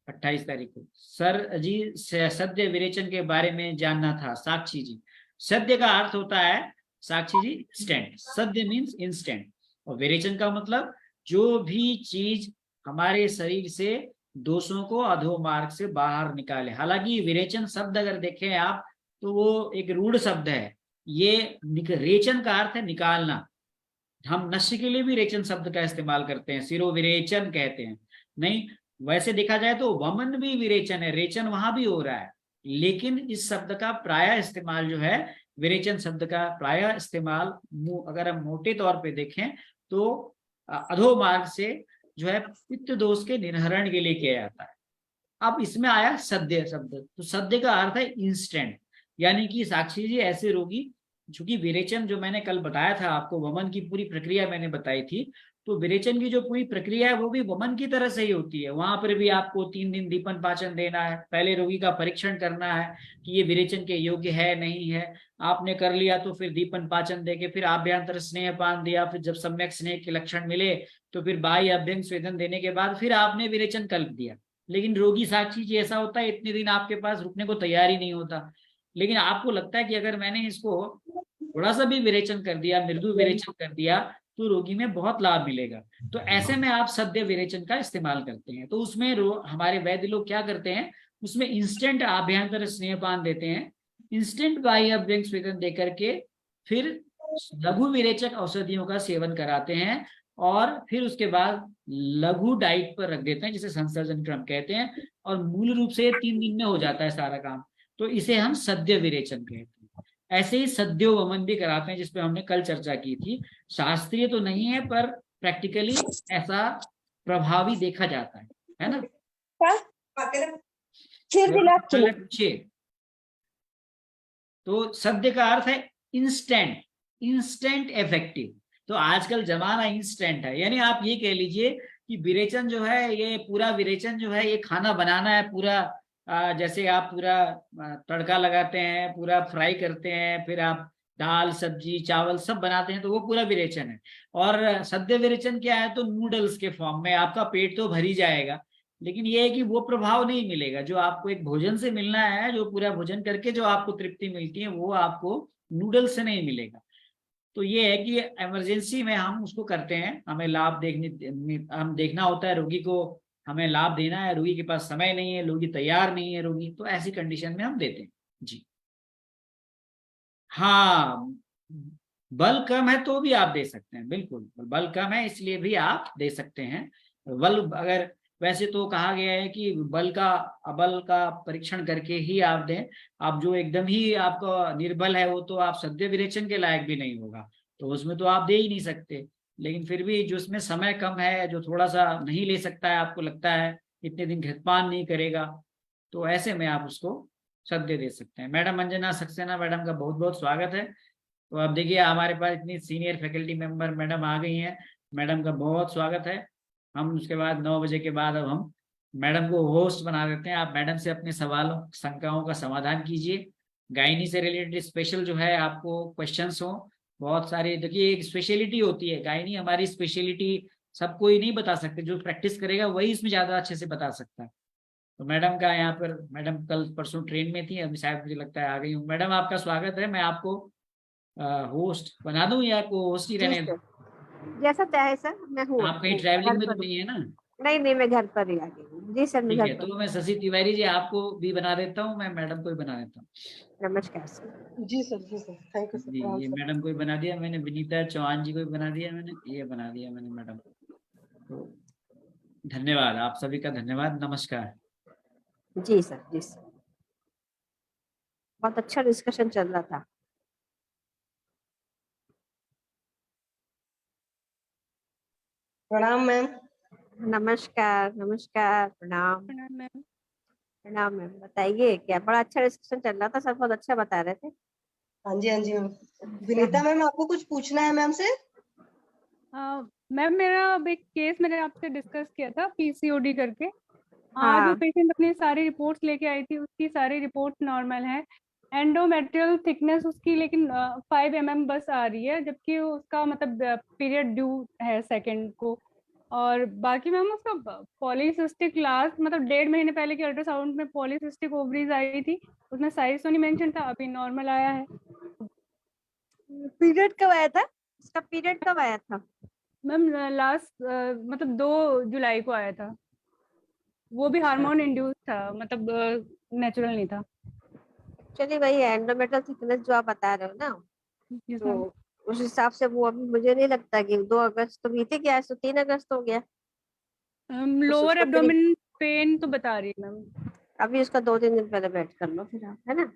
S4: 28 तारीख को। सर जी सद्य विरेचन के बारे में जानना था। साक्षी जी, सद्य का अर्थ होता है साक्षी जी इंस्टेंट, सद्य मीन्स इंस्टेंट, और विरेचन का मतलब जो भी चीज हमारे शरीर से दोषों को अधोमार्ग से बाहर निकाले। हालांकि विरेचन शब्द अगर देखें आप तो वो एक रूढ़ शब्द है। ये रेचन का अर्थ है निकालना। हम नश्य के लिए भी रेचन शब्द का इस्तेमाल करते हैं, सिरो विरेचन कहते हैं। नहीं, वैसे देखा जाए तो वमन भी विरेचन है, रेचन वहां भी हो रहा है, लेकिन इस शब्द का प्रायः इस्तेमाल जो है, विरेचन शब्द का प्रायः इस्तेमाल अगर हम मोटे तौर पे देखें तो अधोमार्ग से जो है पित्त दोष के निर्हरण के लिए किया जाता है। अब इसमें आया सद्य शब्द, तो सद्य का अर्थ है इंस्टेंट, यानी कि साक्षी जी ऐसे रोगी, चूंकि विरेचन जो मैंने कल बताया था आपको, वमन की पूरी प्रक्रिया मैंने बताई थी, तो विरेचन की जो पूरी प्रक्रिया है वो भी वमन की तरह से ही होती है। वहां पर भी आपको 3 दिन दीपन पाचन देना है, पहले रोगी का परीक्षण करना है कि ये विरेचन के योग्य है नहीं है। आपने कर लिया तो फिर दीपन पाचन देके फिर आभ्यंतर स्नेहपान दिया, फिर जब सम्यक स्नेह के लक्षण मिले तो फिर बाह्य अभ्यंग स्वेदन देने के बाद फिर आपने विरेचन कल्प दिया। लेकिन रोगी साक्षी जी ऐसा होता है, इतने दिन आपके पास रुकने को तैयार ही नहीं होता, लेकिन आपको लगता है कि अगर मैंने इसको थोड़ा सा भी विरेचन कर दिया, मृदु विरेचन कर दिया, तो रोगी में बहुत लाभ मिलेगा। तो ऐसे में आप सद्य विरेचन का इस्तेमाल करते हैं। तो उसमें हमारे वैद्य लोग क्या करते हैं, उसमें इंस्टेंट आभ्यंतर स्नेहपान देते हैं, इंस्टेंट बाह्य अभ्यंग स्वेदन देकर के फिर लघु विरेचक औषधियों का सेवन कराते हैं, और फिर उसके बाद लघु डाइट पर रख देते हैं, जिसे संसर्जन क्रम कहते हैं, और मूल रूप से 3 दिन में हो जाता है सारा काम। तो इसे हम सद्य विरेचन कहते हैं। ऐसे ही सद्यो वमन भी कराते हैं, जिसपे हमने कल चर्चा की थी। शास्त्रीय तो नहीं है, पर प्रैक्टिकली ऐसा प्रभावी देखा जाता है ना। पूछिए। तो सद्य का अर्थ है इंस्टेंट, इंस्टेंट इफेक्टिव। तो आजकल जमाना इंस्टेंट है, यानी आप ये कह लीजिए कि विरेचन जो है, ये पूरा विरेचन जो है, ये खाना बनाना है पूरा, जैसे आप पूरा तड़का लगाते हैं, पूरा फ्राई करते हैं, फिर आप दाल सब्जी चावल सब बनाते हैं, तो वो पूरा विरेचन है। और सद्य विरेचन क्या है, तो नूडल्स के फॉर्म में आपका पेट तो भर ही जाएगा, लेकिन ये है कि वो प्रभाव नहीं मिलेगा जो आपको एक भोजन से मिलना है, जो पूरा भोजन करके जो आपको तृप्ति मिलती है, वो आपको नूडल्स से नहीं मिलेगा। तो ये है कि इमरजेंसी में हम उसको करते हैं, हमें लाभ हम देखना होता है रोगी को, हमें लाभ देना है, रोगी के पास समय नहीं है, रोगी तैयार नहीं है रोगी, तो ऐसी कंडीशन में हम देते हैं जी। हाँ, बल कम है तो भी आप दे सकते हैं, बिल्कुल बल कम है इसलिए भी आप दे सकते हैं। बल अगर, वैसे तो कहा गया है कि बल का अबल का परीक्षण करके ही आप दें। आप जो एकदम ही आपका निर्बल है, वो तो आप सद्य विरेचन के लायक भी नहीं होगा, तो उसमें तो आप दे ही नहीं सकते। लेकिन फिर भी जो उसमें समय कम है, जो थोड़ा सा नहीं ले सकता है, आपको लगता है इतने दिन घृतपान नहीं करेगा, तो ऐसे में आप उसको सद्य दे सकते हैं। मैडम अंजना सक्सेना मैडम का बहुत बहुत स्वागत है। तो अब देखिए हमारे पास इतनी सीनियर फैकल्टी मेंबर मैडम आ गई हैं, मैडम का बहुत स्वागत है। हम उसके बाद 9 बजे के बाद अब हम मैडम को होस्ट बना देते हैं। आप मैडम से अपने सवालों शंकाओं का समाधान कीजिए। गायनी से रिलेटेड स्पेशल जो है आपको क्वेश्चंस हो बहुत सारे। देखिए एक स्पेशलिटी होती है गायनी, हमारी स्पेशलिटी सबको ही नहीं बता सकते, जो प्रैक्टिस करेगा वही इसमें ज्यादा अच्छे से बता सकता है। तो मैडम का यहाँ पर, मैडम कल परसों ट्रेन में थी, अभी शायद मुझे लगता है आ गई हूँ। मैडम आपका स्वागत है। मैं आपको होस्ट बना दूं या आपको होस्ट ही रहने दूं?
S7: जैसा चाहे सर, मैं हूँ।
S4: आप कहीं ट्रैवलिंग में तो नहीं है ना?
S7: नहीं नहीं, मैं घर पर ही आ गई हूँ। जी सर, मैं
S4: ठीक
S7: घर
S4: है,
S7: पर।
S4: तो मैं शशि तिवारी जी आपको भी बना देता हूँ, मैं मैडम को भी बना देता हूँ।
S7: नमस्कार सर।
S8: जी सर, जी सर, थैंक यू सर,
S4: जी,
S8: प्रणाम
S4: ये
S8: सर।
S4: मैडम को भी बना दिया मैंने, विनीता चौहान जी को भी बना दिया मैंने, ये बना दिया मैंने मैडम को। तो धन्यवाद, आप सभी का धन्यवाद, नमस्कार।
S7: जी सर, जी सर, बहुत अच्छा डिस्कशन चल रहा था।
S8: प्रणाम मैम।
S7: नमस्कार, नमस्कार, प्रणाम।
S1: प्रणाम मैम।
S7: प्रणाम मैम, बताइए क्या, बड़ा अच्छा डिस्कशन चल रहा था सर, बहुत अच्छा बता रहे थे।
S8: हाँ जी, हाँ जी मैम। विनीता मैम, आपको कुछ पूछना है मैम से?
S1: मैम मेरा अब एक केस मैंने आपसे डिस्कस किया था, पीसीओडी करके। आज वो
S7: हाँ।
S1: पेशेंट अपनी सारी रिपोर्ट्स लेके आई थी, उसकी सारी रिपोर्ट नॉर्मल है। एंडोमेट्रियल थिकनेस उसकी लेकिन 5 mm बस आ रही है, जबकि उसका मतलब पीरियड ड्यू है सेकंड को। और बाकी मैम उसका पॉलीसिस्टिक लास्ट मतलब 1.5 महीने पहले की अल्ट्रासाउंड में पॉलीसिस्टिक ओवरीज आई थी, उसमें साइज तो नहीं मेंशन था, अभी नॉर्मल आया है।
S7: पीरियड कब आया था? इसका पीरियड कब आया था?
S1: मैम लास्ट मतलब 2 जुलाई को आया था, वो भी
S7: अच्छा,
S1: हार्मोन इंड्यूस था, मतलब नेचुरल नहीं था।
S7: चलिए वही एंडोमेट्रियल थिकनेस जो आप बता रहे हो ना,
S1: यस
S7: तो
S1: मैम।
S7: उस हिसाब से वो अभी मुझे नहीं लगता कि 2 अगस्त तो बीते गया, आज तो 3 अगस्त हो गया।
S1: लोअर
S7: उसको फिर
S1: एब्डोमेन पेन तो बता रही है मैम।
S7: अभी उसका 2-3 दिन पहले वेट कर लो फिर आप, है ना।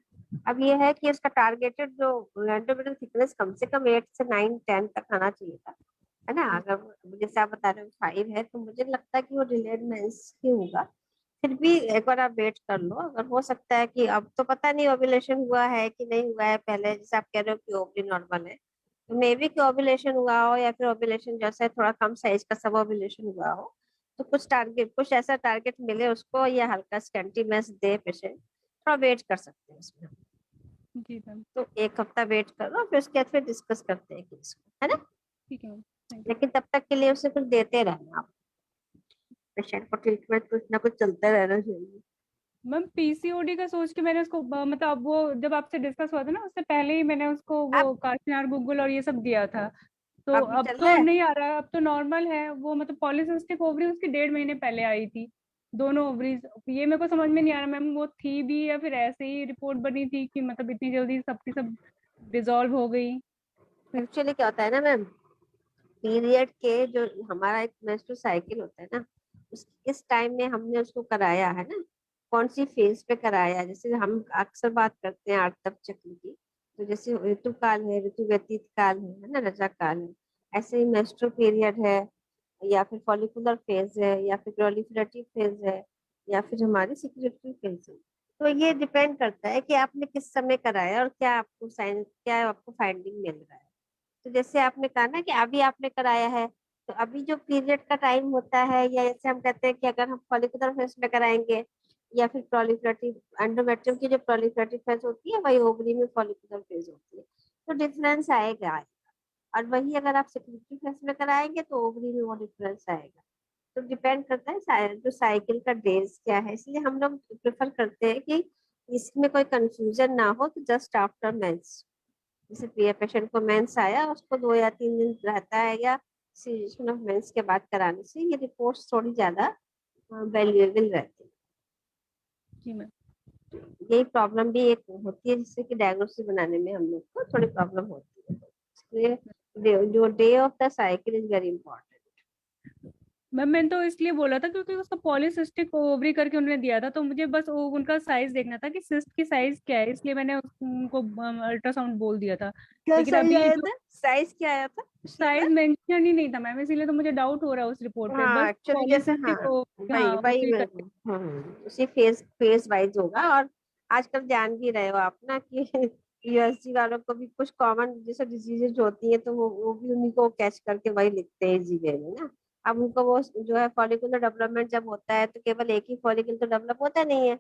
S7: अब ये है कि उसका टारगेटेड जो एंडोमेट्रियल थिकनेस कम से कम 8 से 9-10 तक आना चाहिए था, है ना। अगर जैसे आप बता रहे हो 5 है, तो मुझे लगता है कि वो डिलेड मेंस ही होगा। फिर भी एक बार आप वेट कर लो, अगर हो सकता है कि अब तो पता नहीं ओव्यूलेशन हुआ है कि नहीं हुआ है, पहले जैसे आप कह रहे हो कि ओवरी नॉर्मल है, तो मे बी कि ओव्यूलेशन हुआ हो, या फिर ओव्यूलेशन जैसे थोड़ा कम साइज का सब ओव्यूलेशन हुआ हो, तो कुछ टारगेट, कुछ ऐसा टारगेट मिले उसको, या हल्का स्कैंटी मेंस दे पेशेंट, थोड़ा वेट कर सकते हैं इसमें।
S1: जी मैम।
S7: तो 1 हफ्ता वेट करो, फिर उसके बाद फिर डिस्कस करते हैं कि इसको, है ना।
S1: ठीक है मैम, थैंक
S7: लेकिन तब तक के लिए उसे कुछ देते रहना आप, पेशेंट को ट्रीटमेंट कुछ ना कुछ चलता रहना चाहिए।
S1: यू। मैम पीसीओडी का सोच के मैंने उसको मतलब अब वो जब आपसे डिस्कस हुआ था ना, उससे पहले ही मैंने उसको
S7: आप
S1: वो काशीनार गूगल और ये सब दिया था। तो
S7: अभी
S1: अब
S7: चल रहा
S1: तो
S7: है?
S1: नहीं आ रहा है, अब तो नॉर्मल है वो, मतलब पॉलीसिस्टिक ओवरी उसकी 1.5 महीने पहले आई थी, दोनों ओवरीज। ये मेरे को समझ में नहीं आ रहा मैम, वो थी भी या फिर ऐसे ही रिपोर्ट बनी थी कि मतलब इतनी जल्दी सबकी सब डिसॉल्व हो गई।
S7: एक्चुअली क्या होता है ना मैम, पीरियड के जो हमारा एक मेंस्ट्रुअल साइकिल होता है ना, उस किस टाइम में हमने उसको कराया है ना, कौन सी फेज पे कराया है। जैसे हम अक्सर बात करते हैं आर्तव चक्र की, तो जैसे ऋतुकाल है, ऋतु व्यतीत काल है ना, रजा काल है, ऐसे ही मेंस्ट्रुअल पीरियड है, या फिर फॉलिकुलर फेज है, या फिर प्रोलिफरेटिव फेज है, या फिर हमारी सिक्रेटरी फेज है। तो ये डिपेंड करता है कि आपने किस समय कराया और क्या आपको साइन, क्या आपको फाइंडिंग मिल रहा है। तो जैसे आपने कहा ना कि अभी आपने कराया है, तो अभी जो पीरियड का टाइम होता है, या जैसे हम कहते हैं कि अगर हम फॉलिकुलर फेज में कराएंगे, या फिर प्रोलिफरेटिव, एंडोमेट्रियम की जो प्रोलिफरेटिव फेज होती है वही ओवरी में फॉलिकुलर फेज होती है, तो डिफरेंस आएगा। और वही अगर आप सेक्रेटरी फेज में कराएंगे तो ओवरी में वो डिफरेंस आएगा। तो डिपेंड करता है जो साइकिल का डेज क्या है, इसलिए हम लोग प्रेफर करते हैं कि इसमें कोई कंफ्यूजन ना हो, तो जस्ट आफ्टर मेंस, जैसे प्रिय पेशेंट को मेंस आया, उसको 2 या 3 दिन रहता है, या सीजन ऑफ मेंस के बाद कराने से ये रिपोर्ट्स थोड़ी ज्यादा वैल्यूएबल रहती
S1: जी मैम।
S7: है। यही प्रॉब्लम भी एक होती है, जिससे कि डायग्नोसिस बनाने में हम लोग को थोड़ी प्रॉब्लम होती है, इसलिए जो day of the cycle is very important.
S1: Ma'am मैंने तो इसलिए बोला था क्योंकि उसका पॉलीसिस्टिक ओवरी करके उन्होंने दिया था, तो मुझे बस उनका साइज देखना था कि सिस्ट की साइज क्या है, इसलिए मैंने उनको अल्ट्रासाउंड बोल दिया था।
S7: क्या
S1: लेकिन
S7: साइज
S1: अभी
S7: आया
S1: जो
S7: था? साइज क्या आया था पिछली
S1: साइज
S7: बार?
S1: मेंशन ही नहीं था मैम, इसीलिए तो मुझे डाउट हो रहा है उस रिपोर्ट पे,
S7: हाँ
S1: बस
S7: एक्चुअली जैसे, हाँ
S1: पॉलीसिस्टिक
S7: वही
S1: हाँ
S7: वही
S1: ओवरी
S7: मैं,
S1: करके।
S7: उसी फेज फेज वाइज होगा। और आजकल जान भी रहे हो आप ना कि यूएसजी वालों को भी कुछ कॉमन जैसे डिजीजेज होती है, तो वो भी उन्हीं को कैच करके वही लिखते हैं जीवे में ना। अब उनको वो जो है फॉलिकुलर डेवलपमेंट जब होता है, तो केवल एक ही फॉलिकल तो डेवलप होता नहीं है,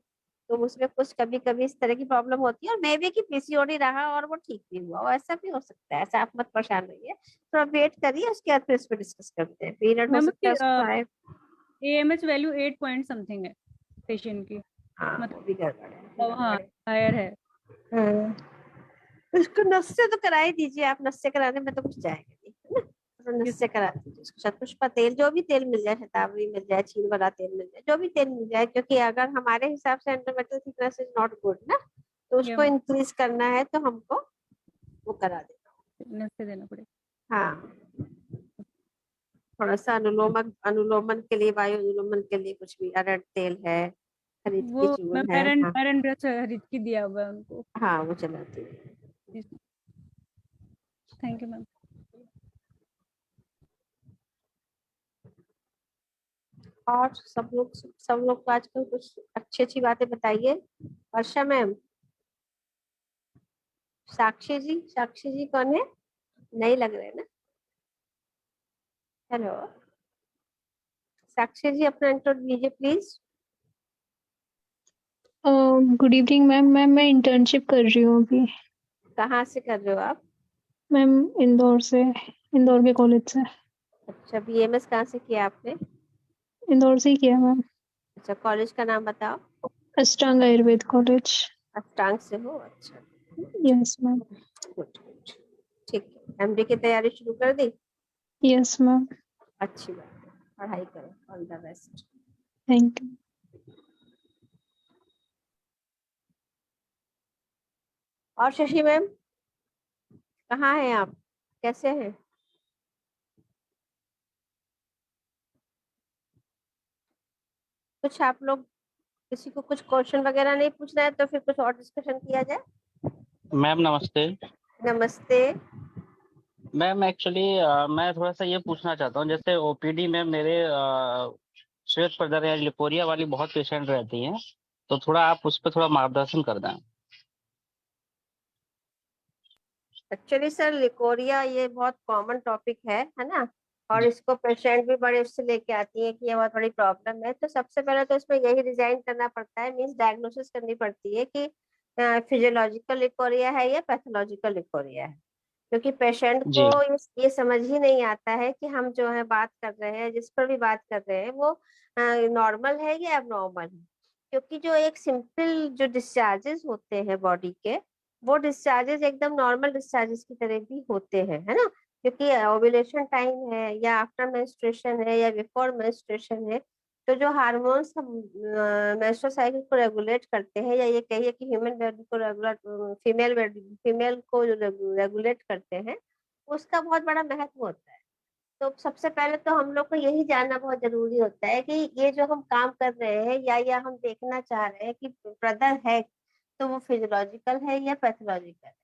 S7: तो उसमें कुछ कभी कभी इस तरह की प्रॉब्लम होती है, और मे बी कि पीसीओडी रहा और वो ठीक भी हुआ, और ऐसा भी हो सकता है, ऐसा आप मत परेशान रहिए, थोड़ा वेट करिए, उसके बाद फिर इस पर डिस्कस करते हैं। पीरियड हो
S1: मैम
S7: सकता
S1: उसकी
S7: है उसको आए।
S1: एएमएच वैल्यू 8 पॉइंट समथिंग है पेशेंट की,
S7: हाँ वो
S1: मतलब
S7: भी गड़बड़ है,
S1: हाँ
S7: गड़बड़ है।
S1: हायर है।
S7: हाँ, उसको नस से तो करा ही दीजिए आप, नस से कराने में तो कुछ जाएगा नहीं, है ना। तुरंत से करा दीजिए उसको। शतपुष्पा तेल, जो भी तेल मिल जाए, शतावरी मिल जाए, चीन वाला तेल मिल जाए, जो भी तेल मिल जाए, क्योंकि अगर हमारे हिसाब से endometrial thickness is not good ना, तो उसको
S1: Yeah.
S7: इंक्रीज करना है तो हमको वो करा देना।
S1: नस से देना पड़ेगा।
S7: हाँ, थोड़ा सा अनुलोमन के लिए, वायु अनुलोमन के लिए कुछ भी, अरहर तेल है, खरीद
S1: वो
S7: की चूर्ण है।
S1: मैरन
S7: हाँ,
S1: मैरन ब्रश हरित की दिया हुआ है उनको।
S7: हाँ वो चलाती है।
S1: Thank you ma'am.
S7: और सब लोग को आजकल कुछ अच्छी बातें बताइए। वर्षा मैम, साक्षी जी कौन है? नहीं लग रहे ना। हेलो साक्षी जी, अपना इंट्रो दीजिए प्लीज।
S9: Good evening ma'am. मैं इंटर्नशिप कर रही हूँ अभी।
S7: कहाँ से कर रहे हो आप?
S9: मैम इंदौर से, इंदौर के कॉलेज से।
S7: अच्छा, बीएमएस कहाँ से किया आपने?
S9: इंदौर से ही किया मैम।
S7: अच्छा, कॉलेज का नाम बताओ।
S9: अष्टांग आयुर्वेद कॉलेज।
S7: अष्टांग से हो? अच्छा,
S9: यस मैम।
S7: गुड, ठीक है। एमडी की तैयारी शुरू कर दी?
S9: Yes ma'am.
S7: अच्छी बात है, पढ़ाई करो। All the best.
S9: Thank you.
S7: और शशि मैम, कहाँ हैं आप? कैसे हैं? कुछ आप लोग, किसी को कुछ क्वेश्चन वगैरह नहीं पूछना है तो फिर कुछ और डिस्कशन किया जाए।
S6: मैम नमस्ते।
S7: नमस्ते।
S6: मैम एक्चुअली मैं थोड़ा सा ये पूछना चाहता हूँ, जैसे ओपीडी में मेरे श्वेत प्रदर या लिपोरिया वाली बहुत पेशेंट रहती हैं, तो थोड़ा आप उस पर थोड़ा मार्गदर्शन कर दें।
S7: एक्चुअली सर, लिकोरिया ये बहुत कॉमन टॉपिक है ना, और इसको पेशेंट भी बड़े उससे लेके आती है कि ये बहुत बड़ी प्रॉब्लम है। तो सबसे पहले तो इसमें यही डिजाइन करना पड़ता है, मींस डायग्नोसिस करनी पड़ती है कि फिजियोलॉजिकल लिकोरिया है या पैथोलॉजिकल लिकोरिया है। क्योंकि पेशेंट को
S6: जी
S7: ये समझ ही नहीं आता है कि हम जो है बात कर रहे हैं, जिस पर भी बात कर रहे हैं, वो नॉर्मल है या एबनॉर्मल है। क्योंकि जो एक सिंपल जो डिस्चार्जेस होते हैं बॉडी के, वो डिस्चार्जेस एकदम नॉर्मल डिस्चार्जेस की तरह भी होते हैं, है ना। क्योंकि ओव्यूलेशन टाइम है या आफ्टर मेंस्ट्रुएशन है या बिफोर मेंस्ट्रुएशन है, तो जो हार्मोन्स हम मेंस्ट्रुअल साइकिल को रेगुलेट करते हैं, या ये कहिए कि ह्यूमन बॉडी को रेगुलेट, फीमेल को जो रेगुलेट करते हैं, उसका बहुत बड़ा महत्व होता है। तो सबसे पहले तो हम लोग को यही जानना बहुत जरूरी होता है कि ये जो हम काम कर रहे हैं या हम देखना चाह रहे हैं कि ब्रदर है, तो वो फिजियोलॉजिकल है या पैथोलॉजिकल है।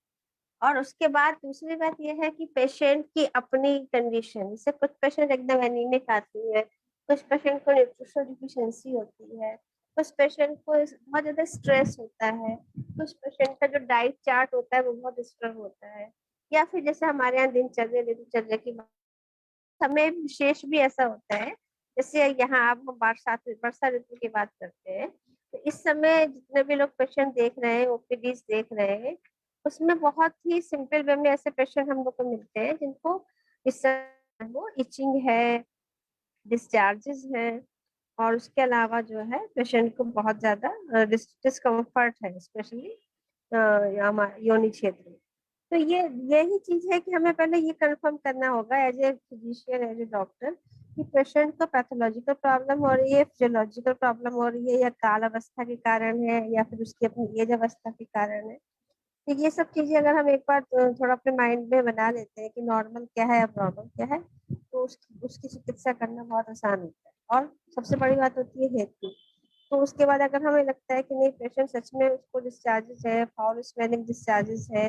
S7: और उसके बाद दूसरी बात यह है कि पेशेंट की अपनी कंडीशन, जैसे कुछ पेशेंट एकदम एनीमिक आती है, कुछ पेशेंट को न्यूट्रिशनल डिफिशियंसी होती है, कुछ पेशेंट को बहुत ज्यादा स्ट्रेस होता है, कुछ पेशेंट का जो डाइट चार्ट होता है वो बहुत डिस्टर्ब होता है, या फिर जैसे हमारे यहाँ दिनचर्या की समय विशेष भी ऐसा होता है। जैसे यहाँ अब हम वर्षा ऋतु की बात करते हैं, तो इस समय जितने भी लोग पेशेंट देख रहे हैं, ओपीडी देख रहे हैं, उसमें बहुत ही सिंपल वे में ऐसे पेशेंट हम लोग को मिलते हैं जिनको इस समय वो इचिंग है, डिस्चार्जेस है, और उसके अलावा जो है पेशेंट को बहुत ज्यादा डिस्कम्फर्ट है, स्पेशली योनि क्षेत्र में। तो यही चीज है कि हमें पहले ये कंफर्म करना होगा as a physician, as a doctor, कि पेशेंट को पैथोलॉजिकल प्रॉब्लम हो रही है, फिजियोलॉजिकल प्रॉब्लम हो रही है, या काल अवस्था के कारण है, या फिर उसकी अपनी एज अवस्था के कारण है। तो ये सब चीजें अगर हम एक बार थोड़ा अपने माइंड में बना लेते हैं कि नॉर्मल क्या है, अब नॉर्मल क्या है, तो उसकी चिकित्सा करना बहुत आसान होता है। और सबसे बड़ी बात होती है हेतु। तो उसके बाद अगर हमें लगता है कि नहीं, पेशेंट सच में उसको डिस्चार्जेस है, फाउल स्मेलिंग डिस्चार्जेस है,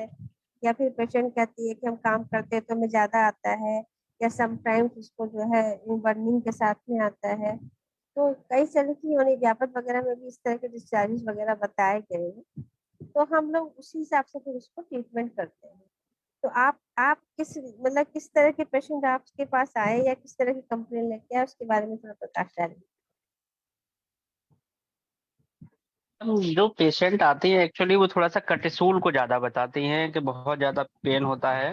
S7: या फिर पेशेंट कहती है कि हम काम करते हैं तो हमें ज्यादा आता है, या समटाइम्स उसको जो है बर्निंग के साथ में आता है, तो कई तरह की योनि व्यापक वगैरह में भी इस तरह के डिस्चार्जेस वगैरह बताए गए हैं। तो हम लोग उसी हिसाब से फिर उसको ट्रीटमेंट करते हैं। तो आप किस तरह के पेशेंट आपके पास आए, या किस तरह की कंप्लेन लेके आए, उसके बारे में थोड़ा प्रकाश डालिए।
S6: जो पेशेंट आती है एक्चुअली वो थोड़ा सा कटिसूल को ज्यादा बताती हैं कि बहुत ज्यादा पेन होता है,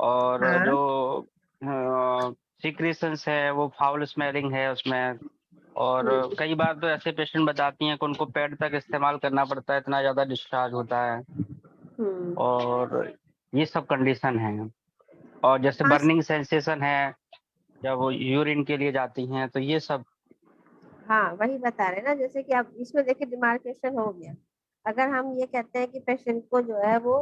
S6: और
S7: हाँ,
S6: जो सिक्रीशंस है वो फाउल स्मेलिंग है उसमें। और कई बार तो ऐसे पेशेंट बताती हैं कि उनको पैड तक इस्तेमाल करना पड़ता है, इतना ज्यादा डिस्चार्ज होता है, और ये सब कंडीशन है। और जैसे
S7: हाँ
S6: बर्निंग सेंसेशन है जब वो यूरिन के लिए जाती हैं, तो ये सब।
S7: हाँ, वही बता रहे हैं ना, जैसे कि आप इसमें देखिए डिमार्केशन हो गया। अगर हम ये कहते हैं कि पेशेंट को जो है वो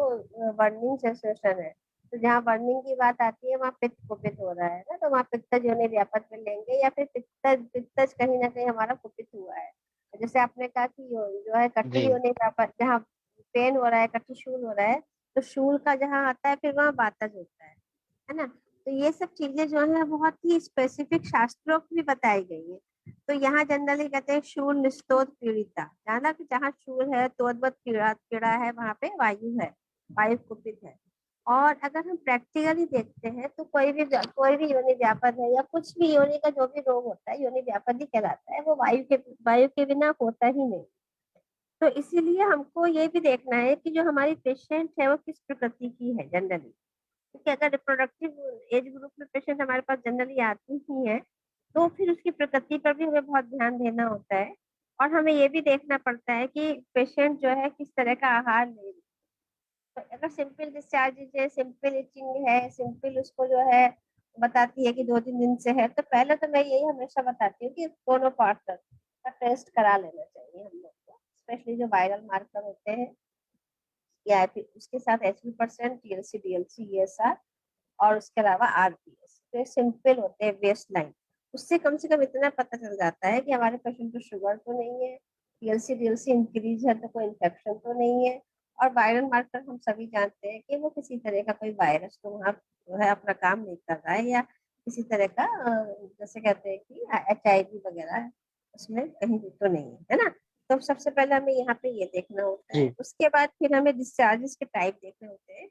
S7: बर्निंग सेंसेशन है, तो जहाँ बर्निंग की बात आती है वहाँ पित्त कुपित हो रहा है ना, तो वहाँ पित्तज योनि व्यापक में लेंगे, या फिर पित्तज पित्तज कहीं ना कहीं हमारा कुपित हुआ है। जैसे आपने कहा कि जो है कटी
S6: जी
S7: योनि व्यापक, जहाँ पेन हो रहा है, कटी शूल हो रहा है, तो शूल का जहाँ आता है फिर वहाँ वातज होता है ना। तो ये सब चीजें जो है बहुत ही स्पेसिफिक शास्त्रोक्त भी बताई गई है। तो यहाँ जनरली कहते हैं शूल निस्तोद पीड़िता, जाना कि जहाँ शूल है तोदवत पीड़ा पीड़ा है, वहां पे वायु है, वायु कुपित है। और अगर हम प्रैक्टिकली देखते हैं तो कोई भी योनि व्यापद है या कुछ भी योनि का जो भी रोग होता है योनि व्यापद ही कहलाता है, वो वायु के बिना होता ही नहीं। तो इसीलिए हमको ये भी देखना है कि जो हमारी पेशेंट है वो किस प्रकृति की है जनरली, क्योंकि अगर रिप्रोडक्टिव एज ग्रुप में पेशेंट हमारे पास जनरली आती ही है, तो फिर उसकी प्रकृति पर भी हमें बहुत ध्यान देना होता है। और हमें ये भी देखना पड़ता है कि पेशेंट जो है किस तरह का आहार ले रही है। तो अगर सिंपल डिस्चार्ज है, सिंपल इचिंग है, सिंपल उसको जो है बताती है कि 2-3 दिन से है, तो पहले तो मैं यही हमेशा बताती हूँ कि दोनों पार्टनर का टेस्ट करा लेना चाहिए हम लोग को, स्पेशली जो वायरल मार्कर होते हैं, या फिर उसके साथ HB%, TLC, DLC, ESR, और उसके अलावा RPS। तो ये सिंपल होते हैं बेस लाइन। उससे कम से कम इतना पता चल जाता है कि हमारे पेशेंट को शुगर तो नहीं है, TLC DLC इंक्रीज है तो कोई इन्फेक्शन तो नहीं है। और वायरल मार्कर हम सभी जानते हैं कि वो किसी तरह का कोई वायरस तो वहाँ जो है अपना काम नहीं कर रहा है, या किसी तरह का जैसे कहते हैं कि HIV वगैरह उसमें कहीं भी तो नहीं है ना। तो सबसे पहले हमें यहाँ पे ये देखना होता है।
S6: जी
S7: उसके बाद फिर हमें डिस्चार्जेस के टाइप देखने होते हैं,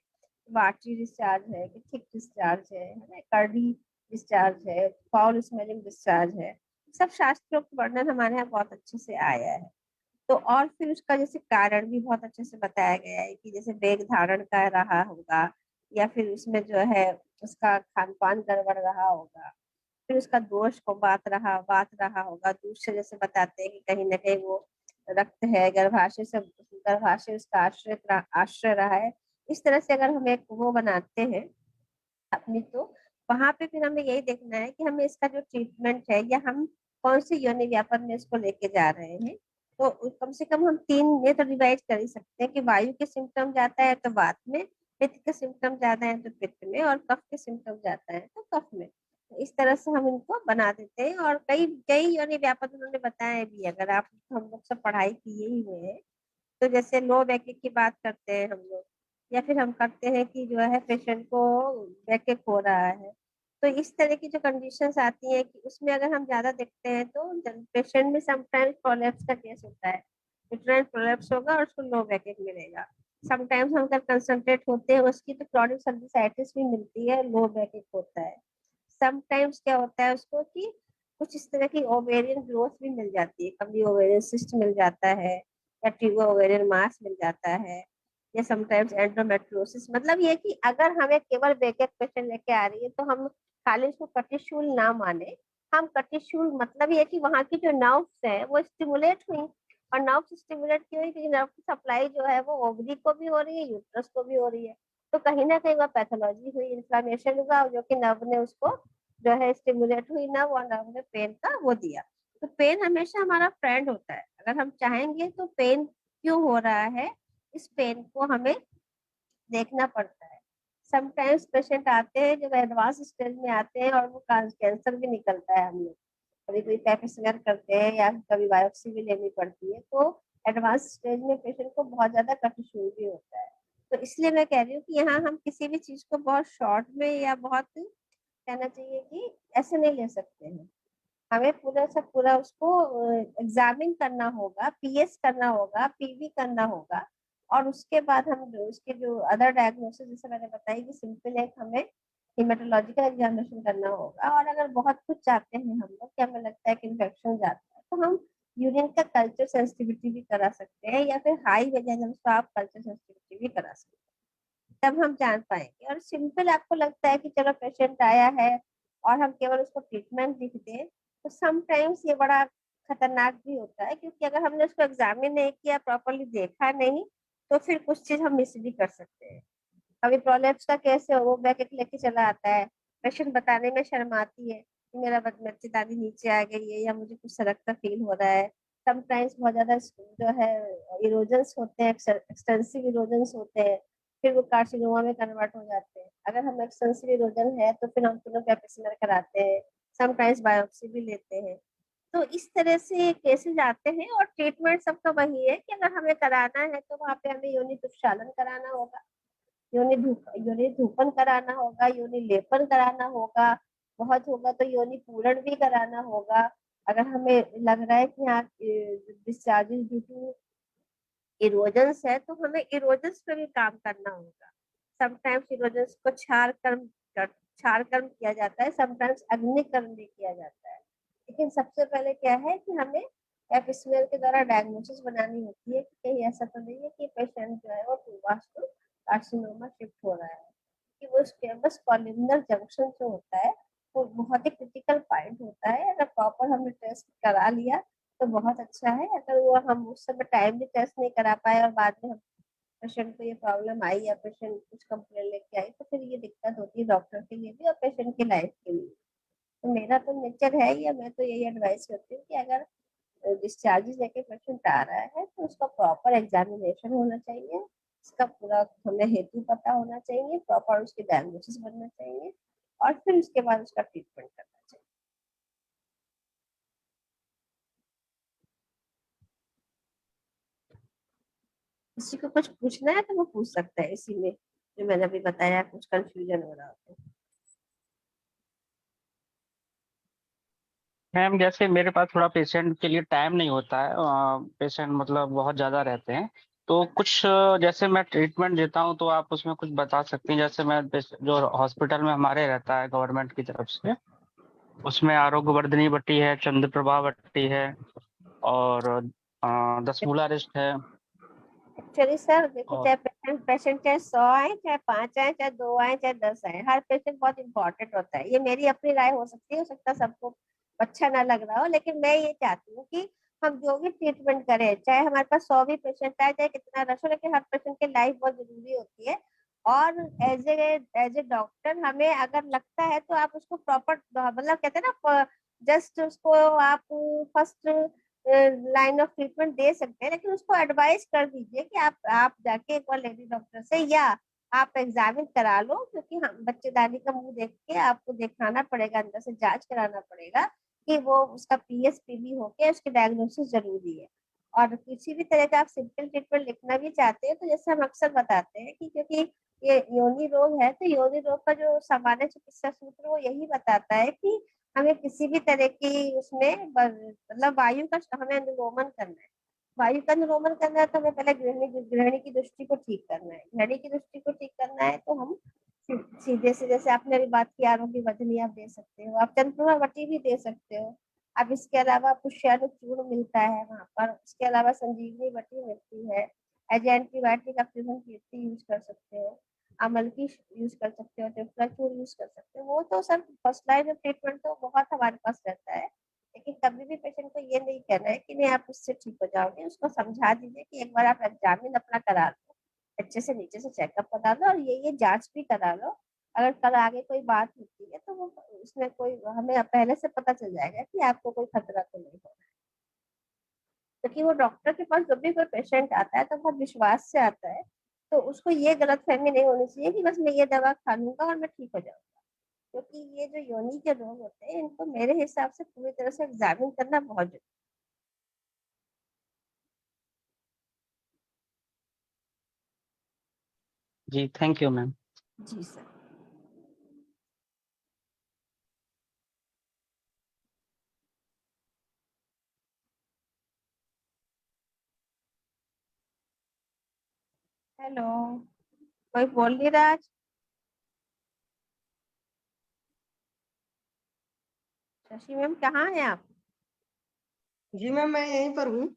S7: वाटरी डिस्चार्ज है कि थिक डिस्चार्ज है ना, कर्डी डिस्चार्ज है, फाउल स्मेलिंग डिस्चार्ज है। सब शास्त्रोक्त वर्णन हमारे यहाँ बहुत अच्छे से आया है। तो और फिर उसका जैसे कारण भी बहुत अच्छे से बताया गया है कि जैसे वेग धारण का रहा होगा, या फिर उसमें जो है उसका खान पान गड़बड़ रहा होगा, फिर उसका दोष को बात रहा होगा। दूसरे जैसे बताते हैं कि कहीं ना कहीं वो रक्त है, गर्भाशय उसका आश्रय रहा है। इस तरह से अगर हम एक वो बनाते हैं अपनी, तो वहां पे फिर हमें यही देखना है कि हमें इसका जो ट्रीटमेंट है, या हम कौन सी योनि व्यापन में इसको लेके जा रहे हैं। तो कम से कम हम 3 ये तो डिवाइड कर ही सकते हैं कि वायु के सिम्टम जाता है तो वात में, पित्त के सिम्टम ज्यादा है तो पित्त में, और कफ के सिम्टम जाता है तो कफ में। तो इस तरह से हम इनको बना देते हैं। और कई कई योनि व्यापक उन्होंने बताया भी, अगर आप हम लोग सब पढ़ाई किए ही हुए हैं, तो जैसे लो बैक की बात करते हैं हम लोग, या फिर हम करते हैं कि जो है पेशेंट को बैक हो रहा है, तो इस तरह की जो कंडीशंस आती हैं कि उसमें अगर हम ज्यादा देखते हैं तो पेशेंट में समटाइम्स प्रोलैप्स का केस होता है, यूट्राइन प्रोलैप्स होगा और उसको लो बैक मिलेगा। समटाइम्स हम अगर कंसंट्रेट होते हैं उसकी, तो क्रोनिक सर्विसाइटिस भी मिलती है, लो बैक होता है। समटाइम्स क्या होता है उसको कि कुछ इस तरह की ओवेरियन ग्रोथ भी मिल जाती है, कभी ओवेरियन सिस्ट मिल जाता है, या ट्यूबो ओवेरियन मास मिल जाता है, या समटाइम्स एंडोमेट्रियोसिस। मतलब ये कि अगर हमें केवल बैक पेशेंट लेके आ रही है तो हम खाली उसको कटिशूल ना माने। हम कटिशूल मतलब ये कि वहाँ की जो नर्व्स है वो स्टिमुलेट हुई, और नर्व्स स्टिमुलेट क्यों हुई, क्योंकि नर्व की सप्लाई जो है वो ओवरी को भी हो रही है, यूट्रस को भी हो रही है। तो कहीं ना कहीं वह पैथोलॉजी हुई, इन्फ्लामेशन हुआ, जो कि नर्व ने उसको जो है स्टिमुलेट हुई नर्व, और नर्व ने पेन का वो दिया। तो पेन हमेशा हमारा फ्रेंड होता है। अगर हम चाहेंगे तो पेन क्यों हो रहा है, इस पेन को हमें देखना पड़ता है। समटाइम्स पेशेंट आते हैं जब एडवांस स्टेज में आते हैं और वो कैंसर भी निकलता है, हम लोग कभी कभी पैप स्मीयर करते हैं या कभी बायोप्सी भी लेनी पड़ती है, तो एडवांस स्टेज में पेशेंट को बहुत ज्यादा कटिशूल भी होता है। तो इसलिए मैं कह रही हूँ कि यहाँ हम किसी भी चीज को बहुत शॉर्ट में या बहुत कहना चाहिए कि ऐसे नहीं ले सकते हैं। हमें पूरा से पूरा उसको एग्जामिन करना होगा, PS करना होगा, PV करना होगा, और उसके बाद हम जो उसके जो अदर डायग्नोसिस जैसे मैंने बताई कि सिंपल है, हमें हिमेटोलॉजिकल एग्जामिनेशन करना होगा। और अगर बहुत कुछ चाहते हैं हम लोग कि हमें लगता है कि इन्फेक्शन जाता है, तो हम यूरिन का कल्चर सेंसिटिविटी भी करा सकते हैं, या फिर high vaginal swab culture sensitivity भी करा सकते हैं। तब हम जान पाएंगे। और सिंपल आपको लगता है कि चलो पेशेंट आया है और हम केवल उसको ट्रीटमेंट लिख दें, तो समटाइम्स ये बड़ा खतरनाक भी होता है, क्योंकि अगर हमने उसको एग्जामिन नहीं किया, प्रॉपरली देखा नहीं, तो फिर कुछ चीज हम मिस भी कर सकते हैं। कभी प्रोलेप्स का केस है, वो बैग लेके चला आता है, पेशेंट बताने में शर्माती है कि मेरा बच्चेदानी नीचे आ गई है या मुझे कुछ सरकता फील हो रहा है। समटाइम्स बहुत ज्यादा जो है इरोजन्स होते हैं, एक्सटेंसिव इरोजन्स होते हैं, फिर वो कार्सिनोमा में कन्वर्ट हो जाते हैं। अगर हम एक्सटेंसिव इरोजन है तो फिर हम तुरंत पेपिसिलर कराते हैं, समटाइम्स बायोप्सी भी लेते हैं। तो इस तरह से केसेस आते हैं और ट्रीटमेंट सबका वही है कि अगर हमें कराना है तो वहाँ पे हमें योनि प्रक्षालन कराना होगा, योनि धूपन कराना होगा, योनि लेपन कराना होगा, बहुत होगा तो योनि पूरण भी कराना होगा। अगर हमें लग रहा है कि हाँ डिस्चार्जेस ड्यू टू इरोजन्स है तो हमें इरोजन्स पे भी काम करना होगा। समटाइम्स इरोजन्स को क्षार कर्म किया जाता है, समटाइम्स अग्निकर्म भी किया जाता है। लेकिन सबसे पहले क्या है कि हमें एपिस्मेल के द्वारा डायग्नोसिस बनानी होती है कि कहीं ऐसा तो नहीं है कि पेशेंट जो है वो वास्तु कार्सिनोमा शिफ्ट हो रहा है, कि वो स्क्वेमस कॉलमनर जंक्शन जो होता है वो बहुत ही क्रिटिकल पॉइंट होता है। अगर प्रॉपर हमने टेस्ट करा लिया तो बहुत अच्छा है। अगर वो हम उस समय टाइमली टेस्ट नहीं करा पाए और बाद में हम पेशेंट को ये प्रॉब्लम आई या पेशेंट कुछ कंप्लेन लेके आई तो फिर ये दिक्कत होती है डॉक्टर के लिए भी और पेशेंट की लाइफ के लिए। तो मेरा तो नेचर है ही, मैं तो यही एडवाइस करती हूँ कि अगर डिस्चार्जेस लेके पेशेंट आ रहा है तो उसका प्रॉपर एग्जामिनेशन होना चाहिए, उसका पूरा हमें हेतु पता होना चाहिए, प्रॉपर उसकी डायग्नोसिस बनना चाहिए और फिर उसके बाद उसका ट्रीटमेंट करना चाहिए। किसी को कुछ पूछना है तो वो पूछ सकता है इसी में जो मैंने अभी बताया, कुछ कंफ्यूजन हो रहा हो तो।
S6: मैम जैसे मेरे पास थोड़ा पेशेंट के लिए टाइम नहीं होता है, पेशेंट मतलब बहुत ज़्यादा रहते हैं, तो कुछ जैसे मैं ट्रीटमेंट देता हूँ तो आप उसमें कुछ बता सकते हैं। जैसे मैं जो हॉस्पिटल में हमारे रहता है गवर्नमेंट की तरफ से, उसमें आरोग्यवर्धिनी बट्टी है, चंद्रप्रभा बट्टी है और दसमूला रिस्ट है।
S7: एक्चुअली सर देखो,
S6: और
S7: चाहे पेशेंट चाहे 100 आए, चाहे 5 आए, चाहे 2 आए, चाहे 10 आए, हर पेशेंट बहुत इंपॉर्टेंट होता है। ये मेरी अपनी राय हो सकती है, हो सकता है सबको अच्छा ना लग रहा हो, लेकिन मैं ये चाहती हूँ कि हम जो भी ट्रीटमेंट करें, चाहे हमारे पास 100 भी पेशेंट आए, चाहे कितना रश हो, लेकिन हर पेशेंट की लाइफ बहुत जरूरी होती है। और एज ए डॉक्टर हमें अगर लगता है तो आप उसको प्रॉपर, मतलब कहते हैं ना, जस्ट उसको आप फर्स्ट लाइन ऑफ ट्रीटमेंट दे सकते हैं, लेकिन उसको एडवाइस कर दीजिए कि आप जाके एक बार लेडी डॉक्टर से या आप एग्जामिन करा लो, क्योंकि हम बच्चेदानी का मुंह देख के आपको दिखाना पड़ेगा, अंदर से जांच कराना पड़ेगा कि वो उसका पीएसपीबी हो के उसकी डायग्नोसिस जरूरी है। और किसी भी तरह का आप सिंपल ट्रीटमेंट लिखना भी चाहते हैं तो जैसे हम अक्सर बताते हैं कि क्योंकि ये योनि रोग है तो योनि रोग का जो सामान्य चिकित्सा सूत्र वो यही बताता है कि हमें किसी भी तरह की उसमें मतलब वायु का हमें अनुलोमन करना है। वायु का अनुलोमन करना है तो हमें पहले गृहिणी की दृष्टि को ठीक करना है। गृहिणी की दृष्टि को ठीक करना है तो हम सीधे से, जैसे आपने अभी बात की आरोग्य वर्धिनी आप दे सकते हो, आप चंद्रमा वटी भी दे सकते हो। अब इसके अलावा पुष्याणु चूर्ण मिलता है वहां पर, इसके अलावा संजीवनी वटी मिलती है। एज एंटीबायोटिक आप कीर्ति यूज कर सकते हो, अमल की यूज कर सकते हो, त्रिफलाचूर यूज कर सकते हो। वो तो sir first line of treatment तो बहुत हमारे पास रहता है, लेकिन कभी भी पेशेंट को ये नहीं कहना है कि नहीं आप उससे ठीक हो जाओगे। उसको समझा दीजिए कि एक बार आप एग्जामिन अपना करा लो, अच्छे से नीचे से चेकअप करा लो और ये जांच भी करा लो। अगर कल आगे कोई बात होती है तो वो उसमें कोई हमें पहले से पता चल जाएगा कि आपको कोई खतरा तो नहीं हो रहा है। क्योंकि वो डॉक्टर के पास जब भी कोई पेशेंट आता है तो बहुत विश्वास से आता है, तो उसको ये गलतफहमी नहीं होनी चाहिए कि बस मैं ये दवा खा लूंगा और मैं ठीक हो जाऊंगा। क्योंकि ये जो योनि के रोग होते हैं इनको मेरे हिसाब से पूरी तरह से एग्जामिन करना बहुत जरूरी
S6: जी थैंक यू मैम।
S7: है। जी सर। हेलो, कोई बोल नहीं रहा आज? शशि मैम कहाँ है आप?
S8: जी मैम मैं यहीं पर हूँ।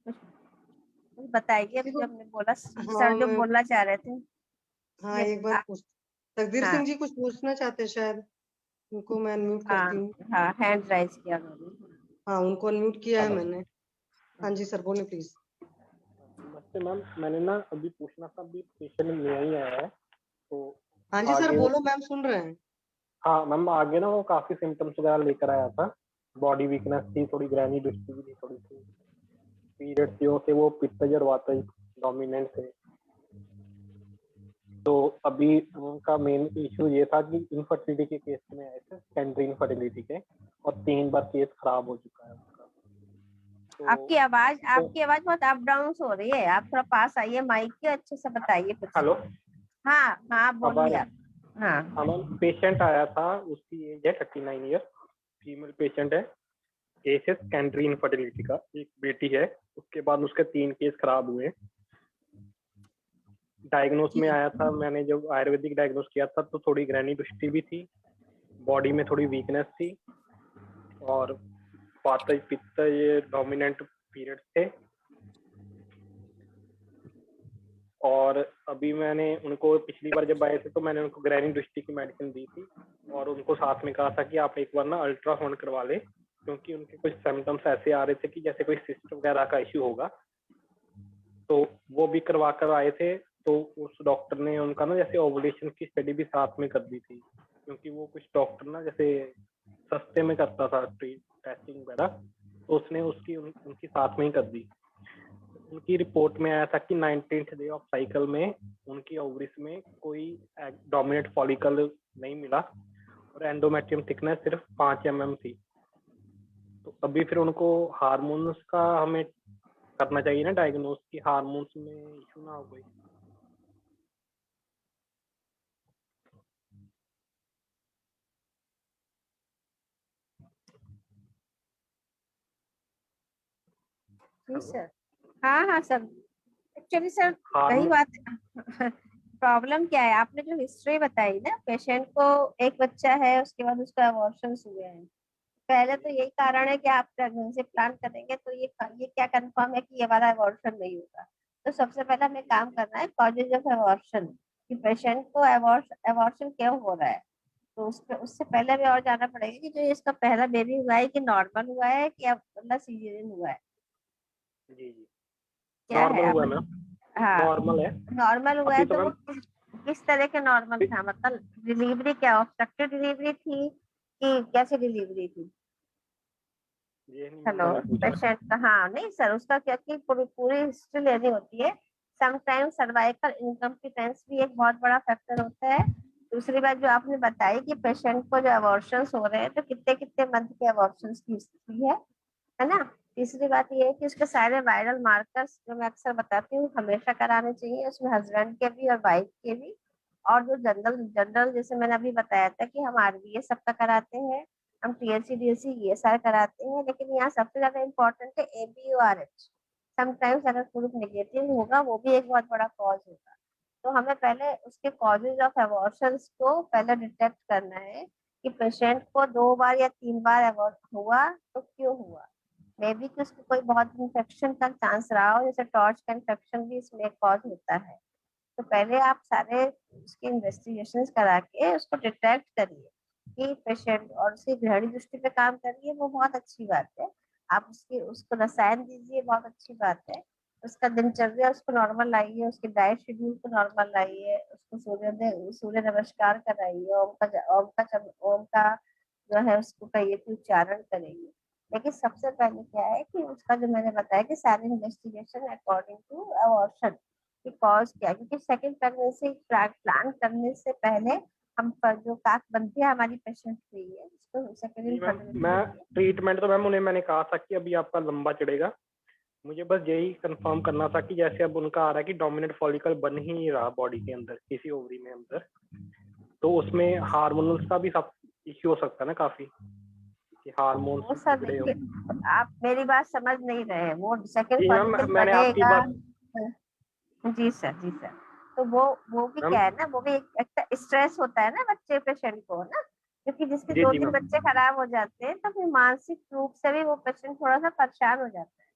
S7: कुछ बताइए, अभी
S8: किसी को,
S7: जो हमने बोला
S8: हाँ
S7: सर जो
S8: मैं,
S7: बोलना चाह रहे थे।
S8: हाँ
S7: ये
S8: एक बार पूछ, तकदीर
S7: हाँ
S8: सिंह जी कुछ पूछना चाहते हैं शायद, उनको मैं अनम्यूट
S7: हाँ
S8: करती हूँ।
S7: हाँ, हैंड राइज किया उन्होंने।
S8: हाँ उनको अनम्यूट किया है मैंने। हाँ जी सर बोलिए प्लीज।
S11: नमस्ते मैम, मैंने ना अभी पूछना था, अभी पेशेंट नया ही आया है तो
S8: हाँ जी सर,
S11: आगे
S8: बोलो मैम, सुन रहे हैं।
S11: हाँ मैम, आगे ना वो काफी सिम्टम्स वगैरह लेकर आया था। बॉडी वीकनेस थी, थोड़ी ग्रैनी डिस्क भी थी, थोड़ी सी पीरियड्स थे, वो पित्तज और वातज डोमिनेंट थे। तो अभी उनका मेन इशू ये था कि इनफर्टिलिटी के केस में आए थे, सेकेंडरी इनफर्टिलिटी के, और 3 बार केस खराब हो चुका है उनका। तो
S7: आपकी आवाज बहुत अप डाउन हो रही है, आप थोड़ा पास आइए माइक के, अच्छे से बताइए कुछ।
S11: हेलो,
S7: हाँ हाँ,
S11: अब
S7: बोलिए आप। हाँ
S11: हाँ मैम, पेशेंट आया था, उसकी एज है 39 ईयर, फीमेल पेशेंट है, केस है सेकेंडरी इनफर्टिलिटी का, एक बेटी है, उसके बाद उसके 3 केस खराब हुए। डायग्नोस में आया था, मैंने जब आयुर्वेदिक डायग्नोस किया था तो थोड़ी ग्रैनिडोसिटी भी थी, बॉडी में थोड़ी वीकनेस थी, और वातज पित्त ये डोमिनेंट पीरियड्स थे। और अभी मैंने उनको पिछली बार जब आए थे तो मैंने उनको ग्रैनिडोसिटी की मेडिसिन दी थी, और उनको साथ में कहा था कि आप एक बार ना अल्ट्रासाउंड करवा लें, क्योंकि उनके कुछ सिम्टम्स ऐसे आ रहे थे कि जैसे कोई सिस्ट वगैरह का इश्यू होगा। तो वो भी करवा कर आए थे, तो उस डॉक्टर ने उनका ना जैसे ओवुलेशन की स्टडी भी साथ में कर दी थी, क्योंकि वो कुछ डॉक्टर ना जैसे सस्ते में करता था टेस्टिंग वगैरह, तो उसने उसकी उनकी साथ में ही कर दी। उनकी रिपोर्ट में आया था कि 19th डे ऑफ साइकिल में उनकी ओवरीज में कोई डोमिनेंट फॉलिकल नहीं मिला, और एंडोमेट्रियम थिकनेस सिर्फ 5 mm थी। तो अभी फिर उनको हार्मोन्स का हमें करना चाहिए ना डायग्नोस, की हार्मोन्स में इशू ना हो कोई।
S7: जी सर। हाँ हाँ सर, एक्चुअली सर वही
S11: हार्मोन
S7: बात प्रॉब्लम क्या है, आपने जो हिस्ट्री बताई ना, पेशेंट को एक बच्चा है, उसके बाद उसका अबॉर्शन हुए हैं। पहले तो यही कारण है कि आप प्रेगनेंसी प्लान करेंगे तो ये क्या कंफर्म है कि ये वाला अबॉर्शन नहीं होगा। तो सबसे पहले हमें काम करना है कॉजेज ऑफ अबॉर्शन, कि पेशेंट को अबॉर्शन क्यों हो रहा है। तो उससे पहले हमें और जानना पड़ेगा कि जो इसका पहला बेबी हुआ है कि नॉर्मल हुआ है कि मतलब सीजरियन हुआ है,
S11: जी जी,
S7: क्या है
S11: नॉर्मल
S7: आप
S11: हुआ है मैम,
S7: हाँ,
S11: नॉर्मल है।
S7: नॉर्मल हुआ है
S11: अभी तो
S7: तो वो
S11: मैम
S7: किस तरह के नॉर्मल था, मतलब डिलीवरी क्या ऑब्स्ट्रक्टेड डिलीवरी थी कि कैसी डिलीवरी थी।
S11: ये नहीं मैम
S7: हेलो,
S11: मैंने पूछा।
S7: पेशेंट का, हाँ नहीं सर, उसका क्या कि पूरी हिस्ट्री लेनी होती है। समटाइम सर्वाइकल इनकम्पिटेंस भी एक बहुत बड़ा फैक्टर होता है। दूसरी बात जो आपने बताई कि पेशेंट को जो अबॉर्शंस हो रहे हैं तो कितने कितने मंथ के अबॉर्शंस की स्थिति है ना। तीसरी बात ये है कि उसके सारे वायरल मार्कर्स जो मैं अक्सर बताती हूँ हमेशा कराने चाहिए, उसमें हस्बैंड के भी और वाइफ के भी। और जो जनरल जनरल जैसे मैंने अभी बताया था कि हम आरबीए सबका कराते हैं, हम टीएलसी डीएलसी ये सारे कराते हैं, लेकिन यहाँ सबसे ज्यादा इम्पोर्टेंट है एबीओआरएच। समटाइम्स अगर ग्रुप नेगेटिव होगा वो भी एक बहुत बड़ा कॉज होगा। तो हमें पहले उसके कॉजेज ऑफ अबॉर्शंस को पहले डिटेक्ट करना है कि पेशेंट को 2 बार या 3 बार अबॉर्ट हुआ तो क्यों हुआ। मे बी कि उसको कोई बहुत इन्फेक्शन का चांस रहा हो, जैसे टॉर्च का इन्फेक्शन भी इसमें एक कॉज होता है। तो पहले आप सारे उसके इन्वेस्टिगेशन करा के उसको डिटेक्ट करिए कि पेशेंट, और उसकी गृहिणी दृष्टि पे काम करिए, वो बहुत अच्छी बात है। आप उसको रसायन दीजिए, बहुत अच्छी बात है। उसका दिनचर्या उसको नॉर्मल लाइए, उसके डाइट शेड्यूल को नॉर्मल लाइए, उसको सूर्य नमस्कार कराइए, ओम का जो है उसको कहिए कि उच्चारण करेंगे। लेकिन सबसे पहले क्या है कि उसका जो मैंने बताया कि सारे इन्वेस्टिगेशन अकॉर्डिंग टू अबॉर्शन की कॉज क्या है, क्योंकि सेकंड प्रेगनेंसी प्लान करने से पहले हम पर जो काकबंदियां हमारी पेशेंट हुई है उसको
S11: जी मैम,
S7: सेकंड
S11: मैं ट्रीटमेंट तो मैम उन्हें मैंने कहा था कि अभी आपका लंबा चढ़ेगा, मुझे बस यही कंफर्म करना था कि जैसे अब उनका आ रहा है कि डोमिनेंट फॉलिकल बन ही नहीं रहा बॉडी के अंदर, किसी ओवरी में अंदर, तो उसमें हार्मोनल्स का भी सब इश्यू हो सकता है ना काफी, कि
S7: वो
S11: हार्मोन्स
S7: सर
S11: बिगड़े हो।
S7: देखिए, आप मेरी बात समझ नहीं रहे हैं, वो सेकंड
S11: जी मैम,
S7: फॉलिकल
S11: मैंने आपकी
S7: बनेगा।
S11: बात
S7: जी सर, जी सर। तो वो भी
S11: मैम,
S7: क्या है ना, वो भी एक स्ट्रेस होता है ना बच्चे पेशेंट को ना, क्योंकि जिसके
S11: जी
S7: दो
S11: जी
S7: तीन
S11: मैम,
S7: बच्चे खराब हो जाते हैं तो फिर मानसिक रूप से भी वो पेशेंट थोड़ा सा परेशान हो जाता है।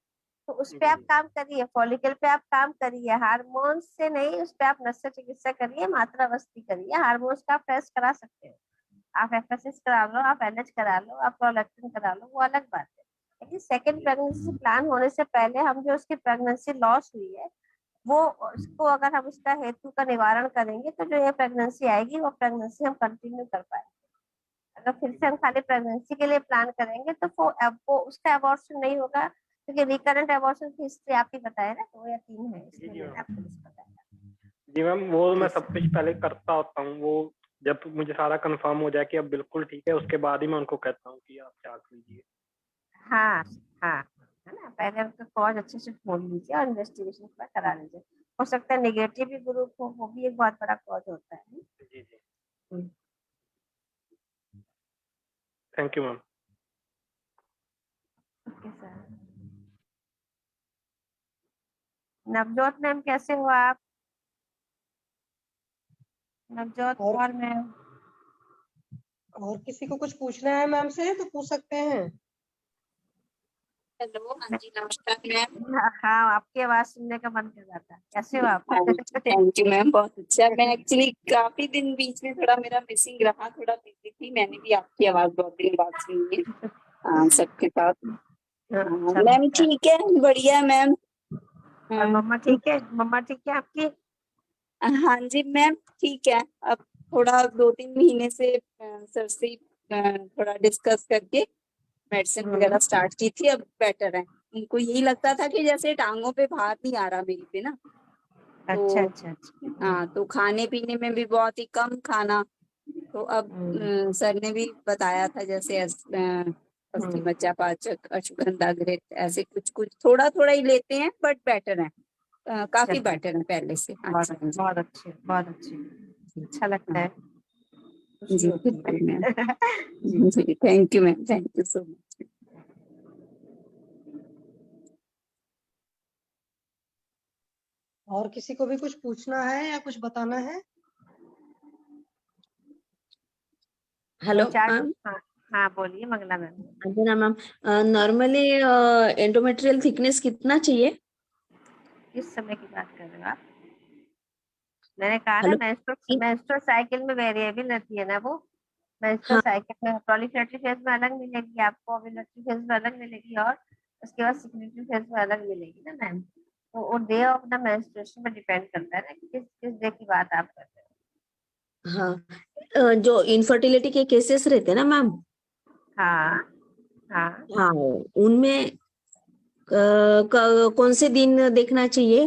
S7: तो उस पे
S11: जी
S7: आप
S11: जी
S7: काम करिए, फॉलिकल पे आप काम करिए, हार्मोन्स से नहीं, उस पे आप नस्य चिकित्सा करिए, मात्रावस्थी करिए। हार्मोन्स का आप टेस्ट करा सकते हो, आप एफएसएस करा लो, आप एनएच करा लो, आप प्रोलैक्टिन करा लो, वो अलग बात है। लेकिन सेकंड
S11: जी
S7: प्रेगनेंसी प्लान होने से पहले हम जो उसकी प्रेगनेंसी लॉस हुई है वो उसको अगर हम उसका हेतु का निवारण करेंगे तो जो ये प्रेगनेंसी आएगी वो प्रेगनेंसी हम कंटिन्यू कर पाएंगे। अगर फिर से हम खाली प्रेगनेंसी के लिए प्लान करेंगे तो वो उसका अबॉर्शन नहीं होगा, क्योंकि रिकरेंट अबॉर्शन की हिस्ट्री आप ही बताए ना, 2 या 3 है, इसलिए मैंने आपको बस बताया।
S11: जी मैम, वो मैं सब कुछ पहले करता होता हूँ, वो जब मुझे सारा कंफर्म हो जाए कि अब बिल्कुल ठीक है, उसके बाद ही मैं उनको कहता हूँ कि आप जांच लीजिए।
S7: हाँ हाँ, है ना, पहले उनका कॉज अच्छे से खोल लीजिए और इन्वेस्टिगेशन पूरा करा लीजिए। हो सकता है नेगेटिव भी ग्रुप हो, वो भी एक बहुत बड़ा कॉज होता है।
S11: जी जी, thank you ma'am.
S7: Okay sir. Navjot ma'am कैसे हो आप? नवजोत
S8: और
S7: कौर मैम।
S8: और किसी को कुछ पूछना है मैम से तो पूछ सकते हैं।
S12: हेलो, हाँ जी, नमस्कार मैम।
S7: हाँ, आपकी आवाज सुनने का मन कर जाता है। कैसे हो आप?
S12: थैंक यू मैम, बहुत अच्छा। मैं एक्चुअली काफी दिन बीच में थोड़ा मेरा मिसिंग रहा, थोड़ा बिजी थी। मैंने भी आपकी आवाज बहुत दिन बाद सुनी है। सबके साथ
S7: अच्छा
S12: मैम
S7: लगता है।
S12: ठीक है, बढ़िया है मैम।
S7: और मम्मा ठीक है? मम्मा ठीक है आपकी?
S12: हाँ जी मैम, ठीक है। अब थोड़ा 2-3 महीने से सर से थोड़ा डिस्कस करके मेडिसिन वगैरह स्टार्ट की थी, अब बेटर है। उनको यही लगता था कि जैसे टांगों पे भार नहीं आ रहा मेरी पे ना,
S7: अच्छा
S12: तो
S7: अच्छा अच्छा।
S12: हाँ, तो खाने पीने में भी बहुत ही कम खाना। तो अब सर ने भी बताया था जैसे अस्थि मज्जा पाचक, अश्वगंधा घृत, ऐसे कुछ कुछ थोड़ा थोड़ा ही लेते हैं, बट बेटर है। काफी बेटर है पहले से।
S7: बहुत
S12: अच्छा जी।
S7: बहुत अच्छे, बहुत अच्छे। अच्छा लगता है, खुशी
S12: जी
S7: होती
S12: बिल्कुल मैम।
S7: है।
S12: जी thank you ma'am, thank you so much.
S8: और किसी को भी कुछ पूछना है या कुछ बताना है?
S13: Hello
S7: 2-4
S13: ma'am.
S7: हाँ हाँ, बोलिए Mangala ma'am.
S13: Anjana ma'am, normally endometrial thickness कितना चाहिए?
S7: किस समय की बात कर रहे हो आप? मैंने कहा ना,
S13: हेलो।
S7: मेंस्ट्रुअल साइकिल में वेरिएबल रहती है ना वो। मेंस्ट्रुअल
S13: हाँ,
S7: साइकिल में प्रोलिफेरेटरी फेज में अलग मिलेगी आपको, ओव्यूलेटरी फेज में अलग मिलेगी, और उसके बाद सिक्रेटरी फेज में अलग मिलेगी ना मैम। तो वो डे ऑफ द मेंस्ट्रुएशन पे डिपेंड करता है ना कि किस किस डे की बात आप कर रहे
S13: हाँ, जो इनफर्टिलिटी के केसेस रहते हैं ना मैम,
S7: हो। हाँ हाँ।
S13: हाँ, उनमें कौन से दिन देखना चाहिए?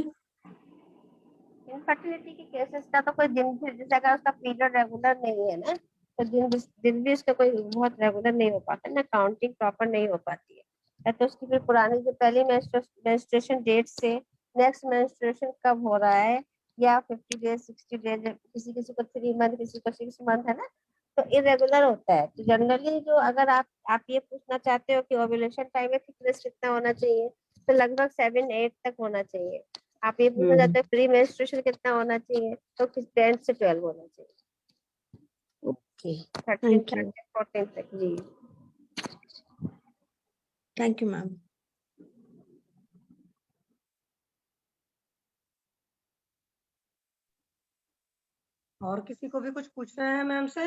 S7: इनफर्टिलिटी के केसेस का तो कोई दिन भी, जैसे अगर उसका पीरियड रेगुलर नहीं है ना, तो दिन भी उसका कोई बहुत रेगुलर नहीं हो पाता ना, काउंटिंग प्रॉपर नहीं हो पाती है। या तो उसकी फिर पुरानी जो पहली मेंस्ट्रुएशन डेट से नेक्स्ट मेंस्ट्रुएशन कब हो रहा है, या 50 डेज 60 डेज, किसी किसी को 3 मंथ, किसी को 6 मंथ, है ना, तो इरेगुलर होता है। तो जनरली जो, अगर आप ये पूछना चाहते हो कि ओव्यूलेशन टाइम में थिकनेस कितना होना चाहिए, तो लगभग 7-8 तक होना चाहिए। आप ये पूछना चाहते हो प्री मेंस्ट्रुएशन कितना होना चाहिए, तो 10 से 12 होना चाहिए।
S13: Okay,
S7: 13
S13: thank you.
S7: 14 तक जी।
S13: Thank you ma'am.
S8: और किसी को भी कुछ पूछना है मैम से?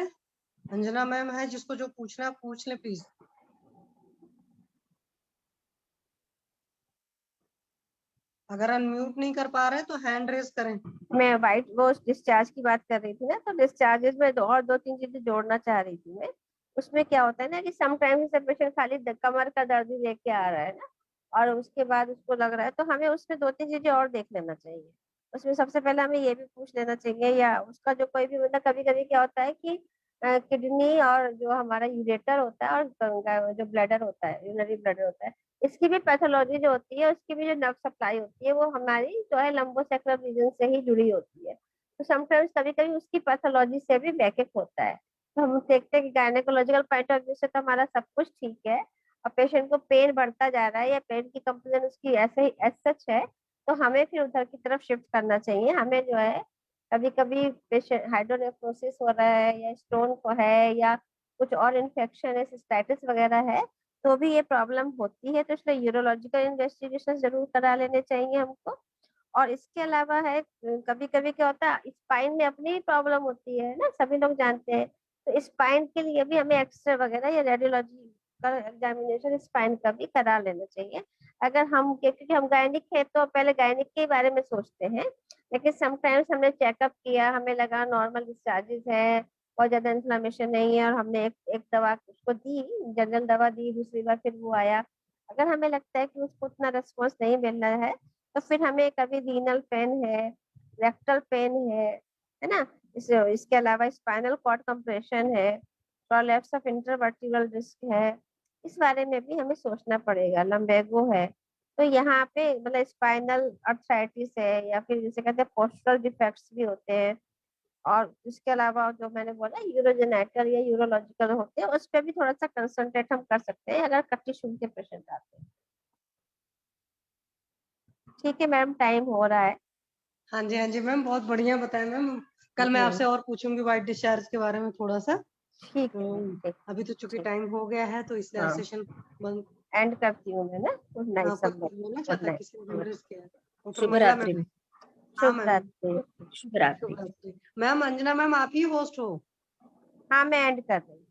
S8: अंजना मैम है, जिसको जो पूछना है पूछ ले प्लीज। अगर अनम्यूट नहीं कर पा रहे तो हैंड रेज करें।
S7: मैं वाइट वो डिस्चार्ज की बात कर रही थी ना, तो डिस्चार्जेस में और 2-3 चीजें जोड़ना चाह रही थी मैं। उसमें क्या होता है ना कि समटाइम्स पेशेंट खाली कमर का दर्द ही लेके आ रहा है ना, और उसके बाद उसको लग रहा है, तो हमें उसमें 2-3 चीजें और देख लेना चाहिए। उसमें सबसे पहले हमें ये भी पूछ लेना चाहिए, या उसका जो कोई भी, मतलब कभी कभी क्या होता है कि किडनी और जो हमारा यूरेटर होता है, और जो ब्लैडर होता है, यूरिनरी ब्लैडर होता है, इसकी भी पैथोलॉजी जो होती है, उसकी भी जो नर्व सप्लाई होती है, वो हमारी जो है लंबोसेक्रल रीजन से ही जुड़ी होती है। तो समटाइम्स कभी कभी उसकी पैथोलॉजी से भी बैकअप होता है। तो हम देखते हैं कि गायनेकोलॉजिकल पॉइंट ऑफ व्यू से तो हमारा सब कुछ ठीक है, और पेशेंट को पेन बढ़ता जा रहा है, या पेन की कंप्लेन उसकी ऐसे ही एज सच है, तो हमें फिर उधर की तरफ शिफ्ट करना चाहिए। हमें जो है, कभी कभी पेशेंट हाइड्रोनेफ्रोसिस हो रहा है, या स्टोन को है, या कुछ और इन्फेक्शन है, सिस्टाइटिस वगैरह है, तो भी ये प्रॉब्लम होती है, तो इसलिए यूरोलॉजिकल इन्वेस्टिगेशन जरूर करा लेने चाहिए हमको। और इसके अलावा है, कभी कभी क्या होता है, स्पाइन में अपनी प्रॉब्लम होती है ना, सभी लोग जानते हैं, तो स्पाइन के लिए भी हमें एक्सरे वगैरह या रेडियोलॉजी का एग्जामिनेशन स्पाइन का भी करा लेना चाहिए। अगर हम, क्योंकि हम गायनिक है तो पहले गायनिक के बारे में सोचते हैं, लेकिन समटाइम्स हमने चेकअप किया, हमें लगा नॉर्मल डिस्चार्जेस है, बहुत ज्यादा इन्फ्लेमेशन नहीं है, और हमने एक दवा उसको दी, जनरल दवा दी, दूसरी बार फिर वो आया। अगर हमें लगता है कि उसको उतना रिस्पॉन्स नहीं मिल रहा है, तो फिर हमें कभी रीनल पेन है, रेक्टल पेन है ना, इसके अलावा स्पाइनल कॉर्ड कंप्रेशन है, प्रोलैप्स ऑफ इंटरवर्टिब्रल डिस्क है, इस बारे में भी हमें सोचना पड़ेगा। लम्बेगो है, तो यहाँ पे मतलब स्पाइनल अर्थराइटिस है, या फिर जिसे कहते हैं पोस्चरल डिफेक्ट्स भी होते हैं, और इसके अलावा जो मैंने बोला यूरोजेनाइटल या यूरोलॉजिकल होते हैं, उस पर भी थोड़ा सा कंसंट्रेट हम कर सकते हैं अगर कटी शुगर के पेशेंट आते हैं। ठीक है मैम, टाइम हो रहा है।
S8: हाँ जी मैम, बहुत बढ़िया बताया मैम। कल मैं आपसे और पूछूंगी वाइट डिस्चार्ज के बारे में थोड़ा सा।
S7: ठीक
S8: तो
S7: है,
S8: अभी तो चूंकि टाइम हो गया है, तो इसलिए
S7: हाँ।
S8: सेशन बंद
S7: एंड करती हूँ मैं ना। गुड नाइट सब
S8: कोई
S7: लोग।
S8: बोलना
S7: गुड
S8: चाहता है,
S7: नाइट।
S8: किसी ने इंटरेस्ट किया है? डॉक्टर
S12: शुभ
S8: मंजुला
S12: रात्रि।
S8: मैम। हाँ
S7: शुभ
S8: मैम,
S7: रात्रि। शुभ रात्रि।
S8: शुभ रात्रि मैम। अंजना मैम आप ही होस्ट हो?
S7: हाँ मैं एंड कर रही हूँ।